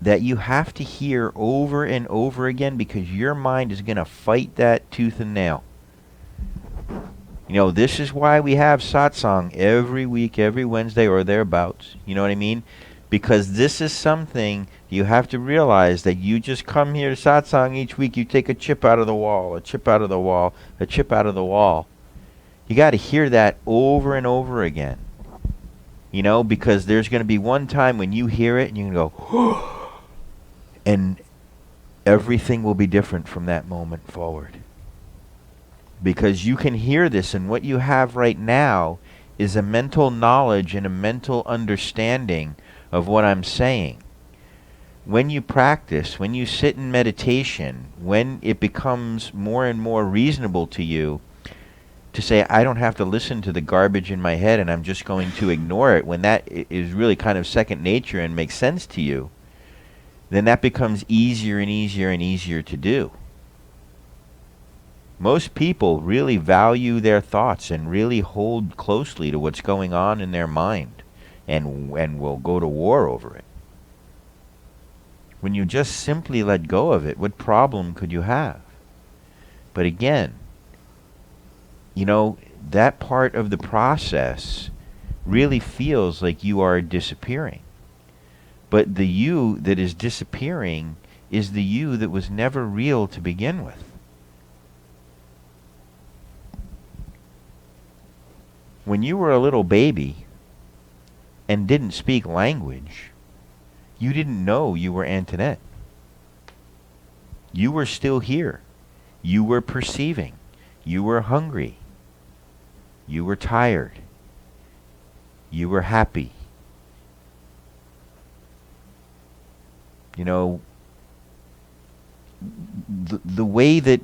that you have to hear over and over again, because your mind is going to fight that tooth and nail. You know, this is why we have satsang every week, every Wednesday or thereabouts. You know what I mean? Because this is something you have to realize, that you just come here to satsang each week, you take a chip out of the wall, a chip out of the wall, a chip out of the wall. You got to hear that over and over again. You know, because there's going to be one time when you hear it and you can go, and everything will be different from that moment forward. Because you can hear this, and what you have right now is a mental knowledge and a mental understanding of what I'm saying. When you practice, when you sit in meditation, when it becomes more and more reasonable to you to say, I don't have to listen to the garbage in my head and I'm just going to ignore it, when that is really kind of second nature and makes sense to you, then that becomes easier and easier and easier to do. Most people really value their thoughts and really hold closely to what's going on in their mind, and will go to war over it. When you just simply let go of it, what problem could you have? But again, you know, that part of the process really feels like you are disappearing. But the you that is disappearing is the you that was never real to begin with. When you were a little baby and didn't speak language, you didn't know you were Antoinette. You were still here. You were perceiving. You were hungry. You were tired. You were happy. You know, the way that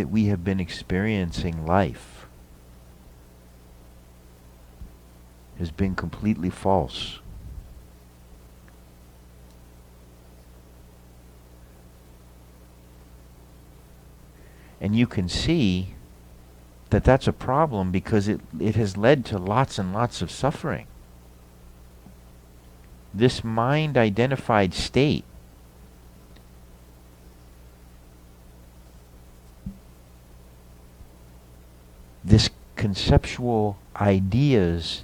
we have been experiencing life has been completely false. And you can see that that's a problem, because it has led to lots and lots of suffering. This mind-identified state this conceptual ideas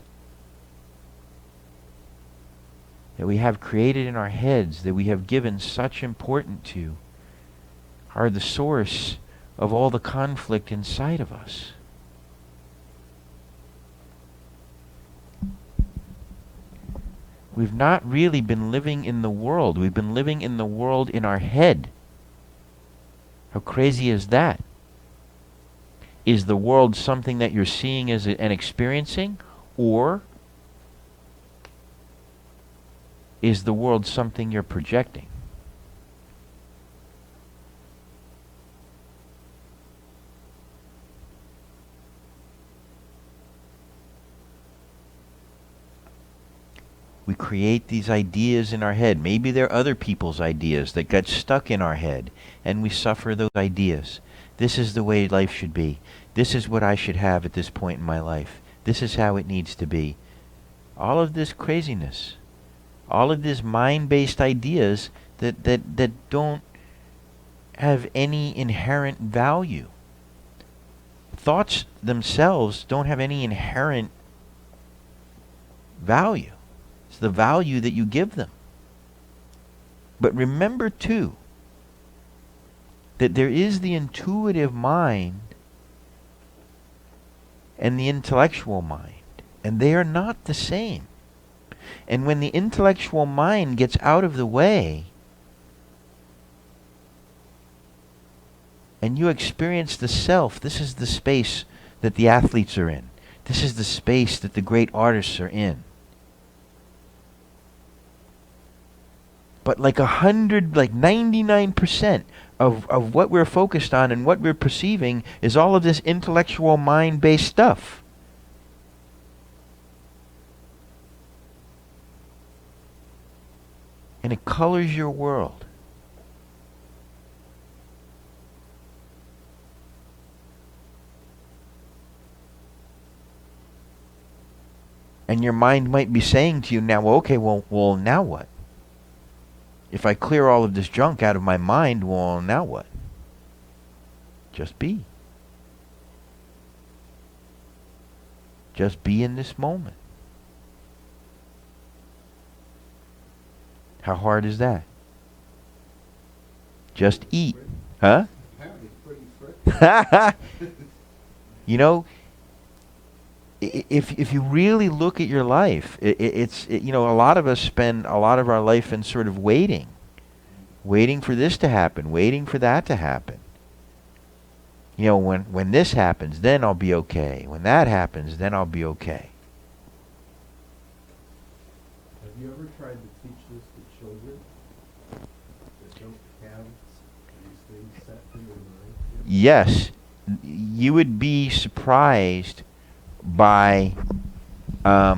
that we have created in our heads, that we have given such importance to, are the source of all the conflict inside of us. We've not really been living in the world. We've been living in the world in our head. How crazy is that? Is the world something that you're seeing as and experiencing, or is the world something you're projecting? We create these ideas in our head. Maybe they're other people's ideas that got stuck in our head, and we suffer those ideas. This is the way life should be. This is what I should have at this point in my life. This is how it needs to be. All of this craziness, all of these mind-based ideas that don't have any inherent value. Thoughts themselves don't have any inherent value. It's the value that you give them. But remember too, that there is the intuitive mind and the intellectual mind, and they are not the same. And when the intellectual mind gets out of the way, and you experience the self, this is the space that the athletes are in. This is the space that the great artists are in. But like 99% of what we're focused on and what we're perceiving is all of this intellectual mind-based stuff. And it colors your world. And your mind might be saying to you now, well, okay, well, now what? If I clear all of this junk out of my mind, well, now what? Just be. Just be in this moment. How hard is that? Just eat. Huh? You know, if you really look at your life, you know, a lot of us spend a lot of our life in sort of waiting for this to happen, waiting for that to happen. You know, when this happens, then I'll be okay. When that happens, then I'll be okay. Have you ever tried to teach this to children that don't have these things set in their mind? Yes, you would be surprised by yeah,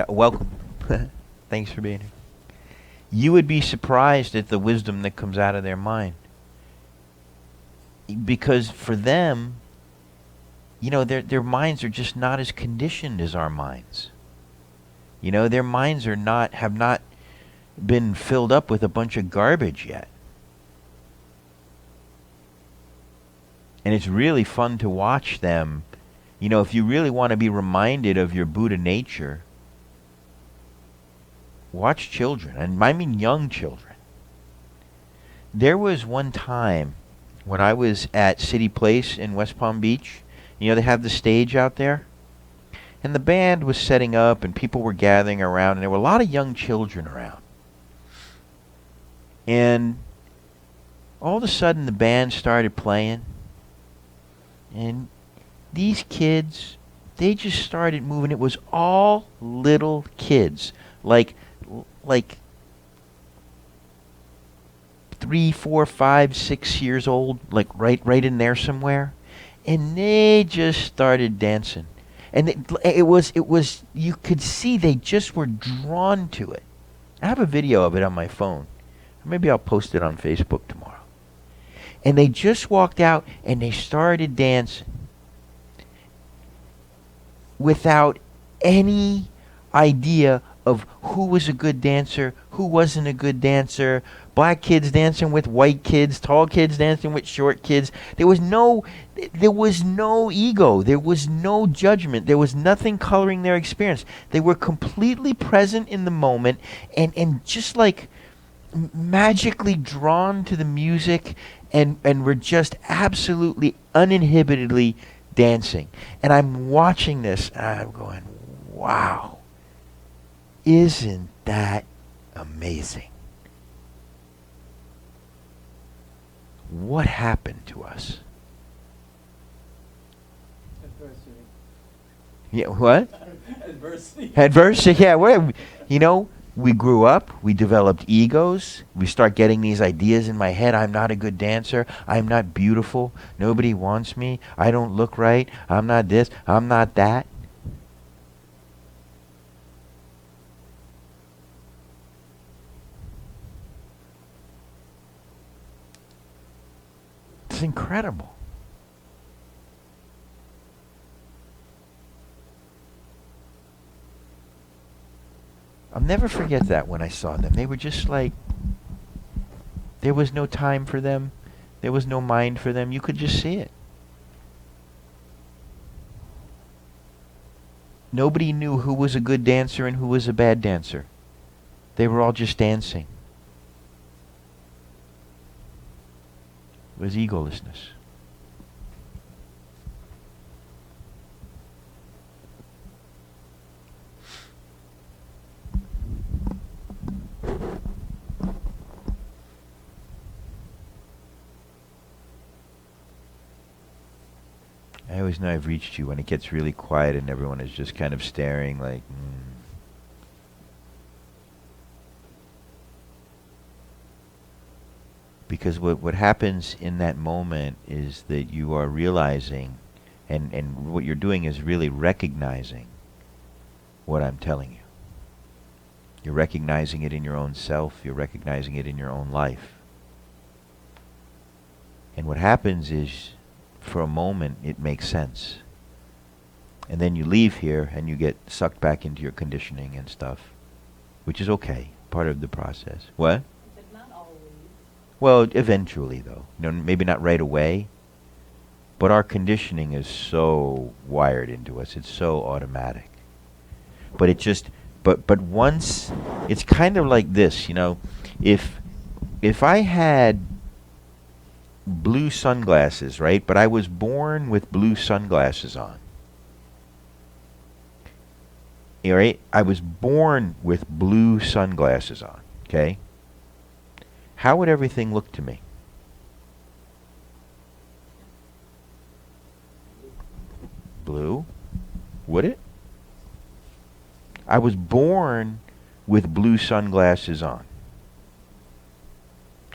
welcome. Thanks for being here. You would be surprised at the wisdom that comes out of their mind. Because for them, you know, their minds are just not as conditioned as our minds. You know, their minds have not been filled up with a bunch of garbage yet. And it's really fun to watch them. You know, if you really want to be reminded of your Buddha nature, watch children, and I mean young children. There was one time when I was at City Place in West Palm Beach. You know, they have the stage out there. And the band was setting up, and people were gathering around, and there were a lot of young children around. And all of a sudden, the band started playing. And these kids, they just started moving. It was all little kids, like 3, 4, 5, 6 years old, like right in there somewhere. And they just started dancing. And it was you could see they just were drawn to it. I have a video of it on my phone. Maybe I'll post it on Facebook tomorrow. And they just walked out and they started dancing without any idea of who was a good dancer, who wasn't a good dancer. Black kids dancing with white kids, tall kids dancing with short kids. There was no ego. There was no judgment. There was nothing coloring their experience. They were completely present in the moment and just like magically drawn to the music and were just absolutely uninhibitedly dancing. And I'm watching this and I'm going, wow, isn't that amazing? What happened to us? Adversity. Yeah, what? Adversity. Adversity, yeah. You know, we grew up, we developed egos, we start getting these ideas in my head. I'm not a good dancer, I'm not beautiful, nobody wants me, I don't look right, I'm not this, I'm not that. It's incredible. I'll never forget that when I saw them. They were just like, there was no time for them. There was no mind for them. You could just see it. Nobody knew who was a good dancer and who was a bad dancer. They were all just dancing. It was egolessness. I always know I've reached you when it gets really quiet and everyone is just kind of staring like, Because what happens in that moment is that you are realizing, and what you're doing is really recognizing what I'm telling you. You're recognizing it in your own self. You're recognizing it in your own life. And what happens is, for a moment, it makes sense. And then you leave here and you get sucked back into your conditioning and stuff, which is okay, part of the process. What? Well, eventually, though. Maybe not right away, but our conditioning is so wired into us. It's so automatic. But it just, but once, it's kind of like this, if I had blue sunglasses, right? But I was born with blue sunglasses on. All right? I was born with blue sunglasses on, okay? How would everything look to me? Blue? Would it? I was born with blue sunglasses on.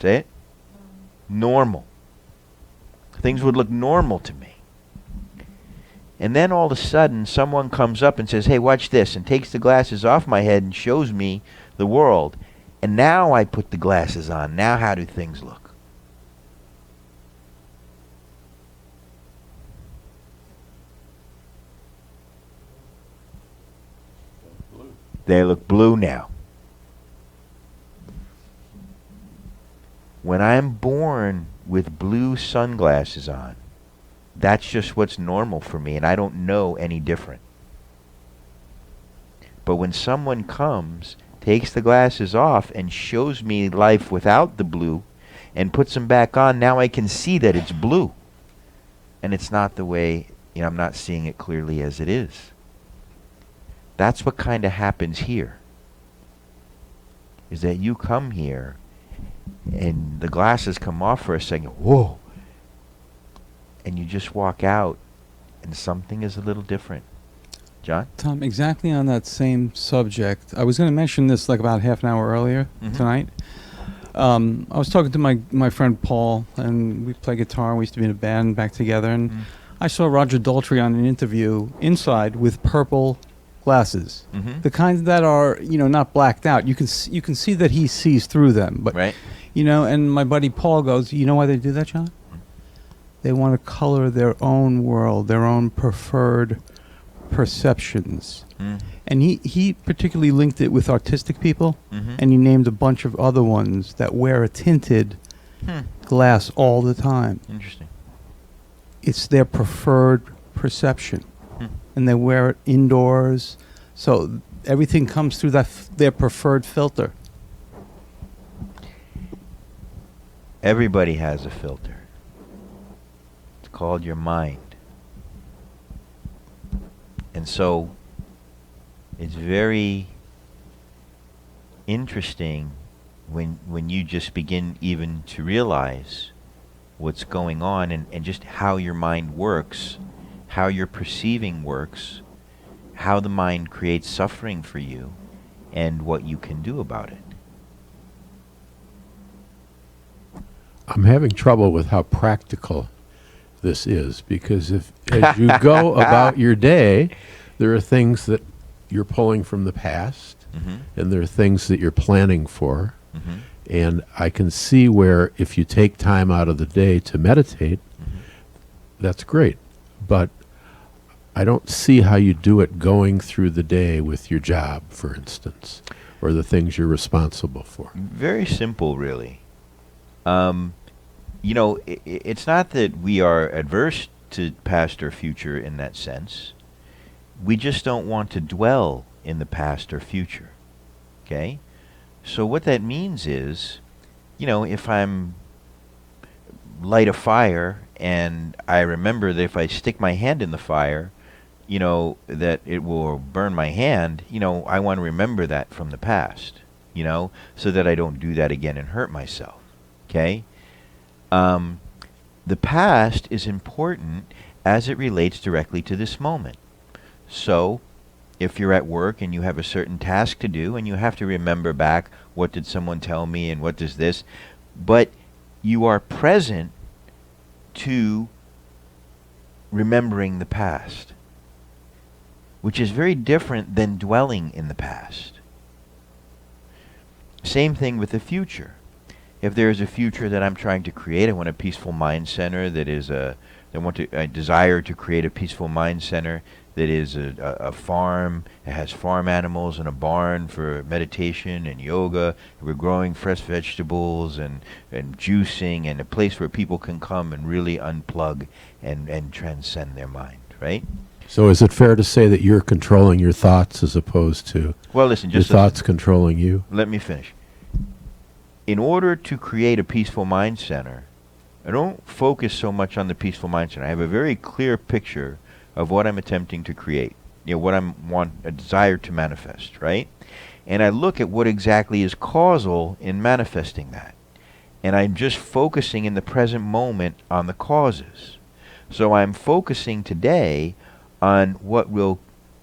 Say it? Normal. Things would look normal to me. And then all of a sudden, someone comes up and says, hey, watch this, and takes the glasses off my head and shows me the world. And now I put the glasses on. Now how do things look? They look blue now. When I'm born with blue sunglasses on, that's just what's normal for me, and I don't know any different. But when someone comes, takes the glasses off, and shows me life without the blue, and puts them back on, now I can see that it's blue. And it's not the way, I'm not seeing it clearly as it is. That's what kind of happens here. Is that you come here, and the glasses come off for a second, whoa, and you just walk out, and something is a little different. John? Tom, exactly on that same subject, I was going to mention this like about half an hour earlier tonight. I was talking to my friend Paul, and we play guitar, and we used to be in a band back together, and I saw Roger Daltrey on an interview inside with purple glasses, the kinds that are not blacked out. You can see that he sees through them, but right. And my buddy Paul goes, you know why they do that, John? They want to color their own world, their own preferred perceptions. And he particularly linked it with artistic people, and he named a bunch of other ones that wear a tinted glass all the time. Interesting. It's their preferred perception, and they wear it indoors, so everything comes through their preferred filter. Everybody has a filter. It's called your mind. And so it's very interesting when you just begin even to realize what's going on and just how your mind works, how your perceiving works, how the mind creates suffering for you, and what you can do about it. I'm having trouble with how practical this is, because as you go about your day, there are things that you're pulling from the past, and there are things that you're planning for. And I can see where if you take time out of the day to meditate, that's great. But I don't see how you do it going through the day with your job, for instance, or the things you're responsible for. Very simple, really. It's not that we are adverse to past or future in that sense. We just don't want to dwell in the past or future. Okay? So what that means is, if I'm light a fire and I remember that if I stick my hand in the fire, that it will burn my hand, I want to remember that from the past, so that I don't do that again and hurt myself. Okay? The past is important as it relates directly to this moment. So, if you're at work and you have a certain task to do and you have to remember back, what did someone tell me and what does this, but you are present to remembering the past, which is very different than dwelling in the past. Same thing with the future. If there is a future that I'm trying to create, I want a peaceful mind center that is I desire to create a peaceful mind center that is a farm. It has farm animals and a barn for meditation and yoga. We're growing fresh vegetables and juicing, and a place where people can come and really unplug and transcend their mind, right? So is it fair to say that you're controlling your thoughts as opposed to Well, listen, your just thoughts controlling you? let me finish. In order to create a peaceful mind center, I don't focus so much on the peaceful mind center. I have a very clear picture of what I'm attempting to create, what a desire to manifest, right? And I look at what exactly is causal in manifesting that. And I'm just focusing in the present moment on the causes. So I'm focusing today on what will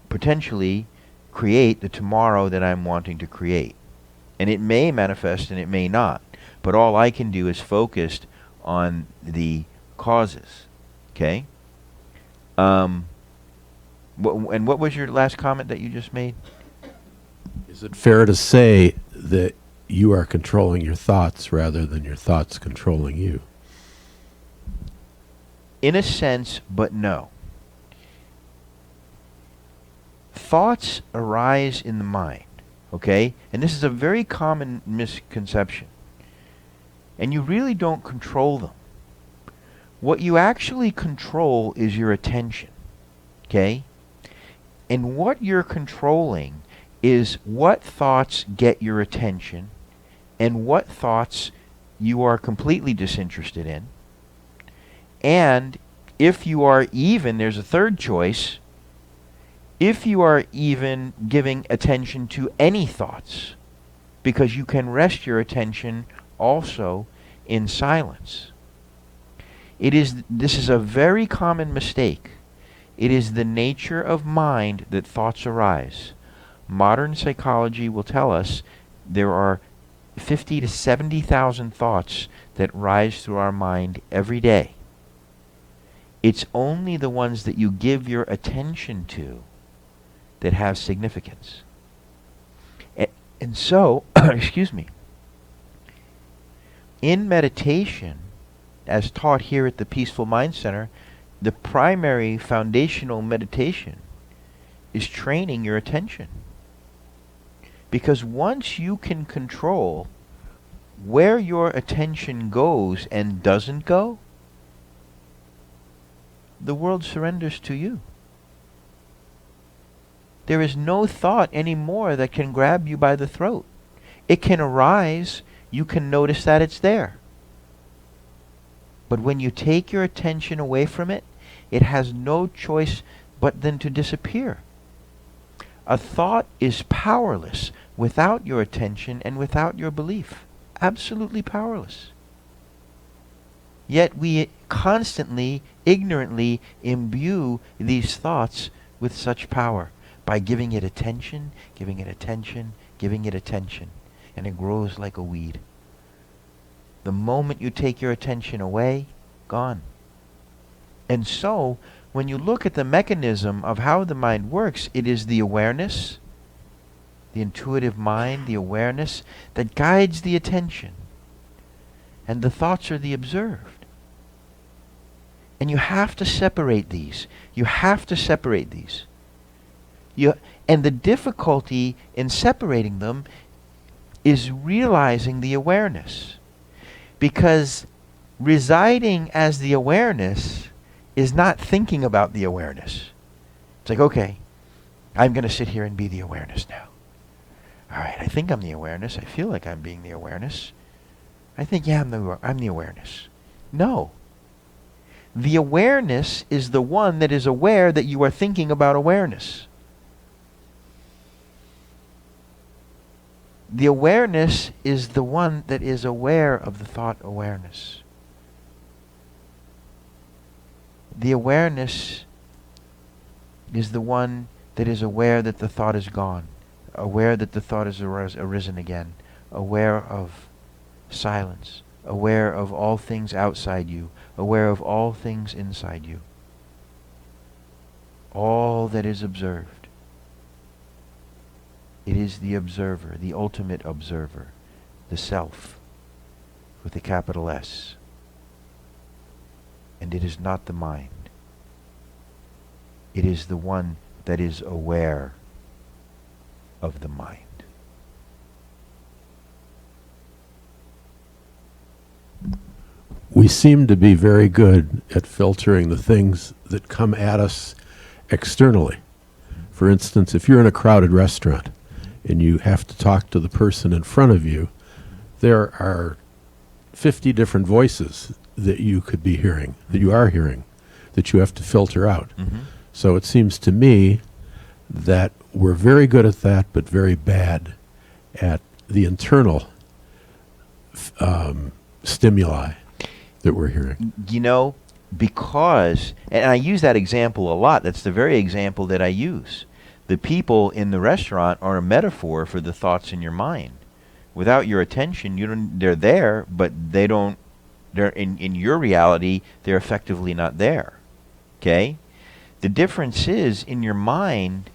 potentially create the tomorrow that I'm wanting to create. And it may manifest and it may not. But all I can do is focus on the causes. Okay? And what was your last comment that you just made? Is it fair to say that you are controlling your thoughts rather than your thoughts controlling you? In a sense, but no. Thoughts arise in the mind, okay? And this is a very common misconception. And you really don't control them. What you actually control is your attention, okay? And what you're controlling is what thoughts get your attention and what thoughts you are completely disinterested in. And if you are even, there's a third choice, if you are even giving attention to any thoughts, because you can rest your attention also in silence. This is a very common mistake. It is the nature of mind that thoughts arise. Modern psychology will tell us there are 50 to 70,000 thoughts that rise through our mind every day. It's only the ones that you give your attention to that have significance. And so, excuse me, in meditation, as taught here at the Peaceful Mind Center, the primary foundational meditation is training your attention. Because once you can control where your attention goes and doesn't go, the world surrenders to you. There is no thought anymore that can grab you by the throat. It can arise, you can notice that it's there. But when you take your attention away from it, it has no choice but then to disappear. A thought is powerless without your attention and without your belief. Absolutely powerless. Yet we constantly, ignorantly imbue these thoughts with such power by giving it attention, giving it attention, giving it attention, and it grows like a weed. The moment you take your attention away, gone. And so, when you look at the mechanism of how the mind works, it is the awareness, the intuitive mind, the awareness that guides the attention. And the thoughts are the observed. And you have to separate these. You have to separate these. And the difficulty in separating them is realizing the awareness. Because residing as the awareness is not thinking about the awareness. It's like, okay, I'm going to sit here and be the awareness now. All right, I think I'm the awareness. I feel like I'm being the awareness. I think, yeah, I'm the awareness. No. The awareness is the one that is aware that you are thinking about awareness. The awareness is the one that is aware of the thought awareness. The awareness is the one that is aware that the thought is gone, aware that the thought has arisen again, aware of silence, aware of all things outside you, aware of all things inside you. All that is observed. It is the observer, the ultimate observer, the self, with a capital S. And it is not the mind. It is the one that is aware of the mind. We seem to be very good at filtering the things that come at us externally. For instance, if you're in a crowded restaurant and you have to talk to the person in front of you, there are 50 different voices that you could be hearing, that you are hearing, that you have to filter out. So it seems to me that we're very good at that, but very bad at the internal stimuli that we're hearing. You know, because, and I use that example a lot, that's the very example that I use. The people in the restaurant are a metaphor for the thoughts in your mind. Without your attention, they're there, but they're in your reality, they're effectively not there. Okay? The difference is, in your mind,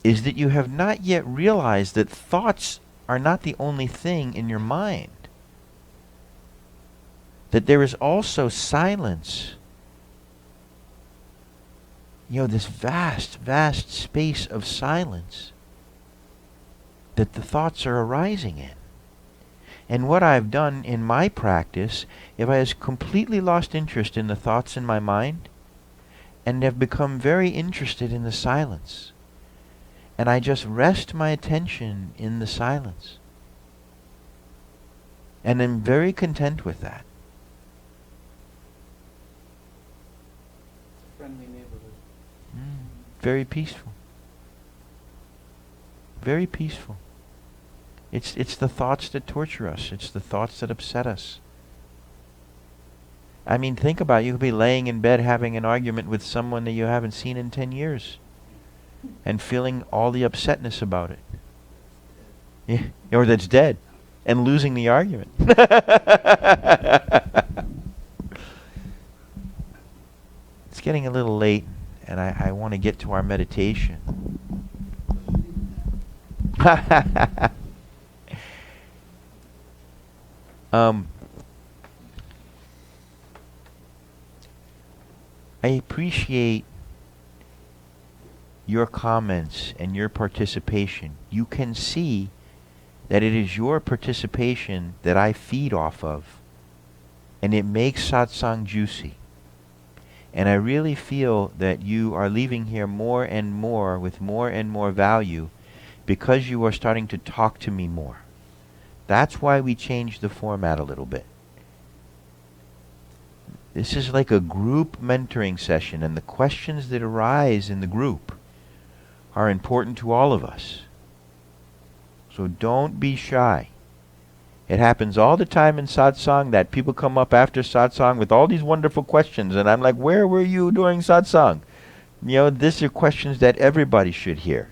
is that you have not yet realized that thoughts are not the only thing in your mind. That there is also silence. You know, this vast, vast space of silence that the thoughts are arising in. And what I've done in my practice, if I have completely lost interest in the thoughts in my mind, and have become very interested in the silence, and I just rest my attention in the silence, and I'm very content with that. Friendly neighborhood. Very peaceful. Very peaceful. It's the thoughts that torture us. It's the thoughts that upset us. I mean, think about it. You could be laying in bed having an argument with someone that you haven't seen in 10 years and feeling all the upsetness about it. Yeah, or that's dead and losing the argument. It's getting a little late, and I want to get to our meditation. I appreciate your comments and your participation. You can see that it is your participation that I feed off of, and it makes satsang juicy. And I really feel that you are leaving here more and more with more and more value because you are starting to talk to me more. That's why we changed the format a little bit. This is like a group mentoring session, and the questions that arise in the group are important to all of us. So don't be shy. It happens all the time in satsang that people come up after satsang with all these wonderful questions, and I'm like, where were you during satsang? You know, these are questions that everybody should hear.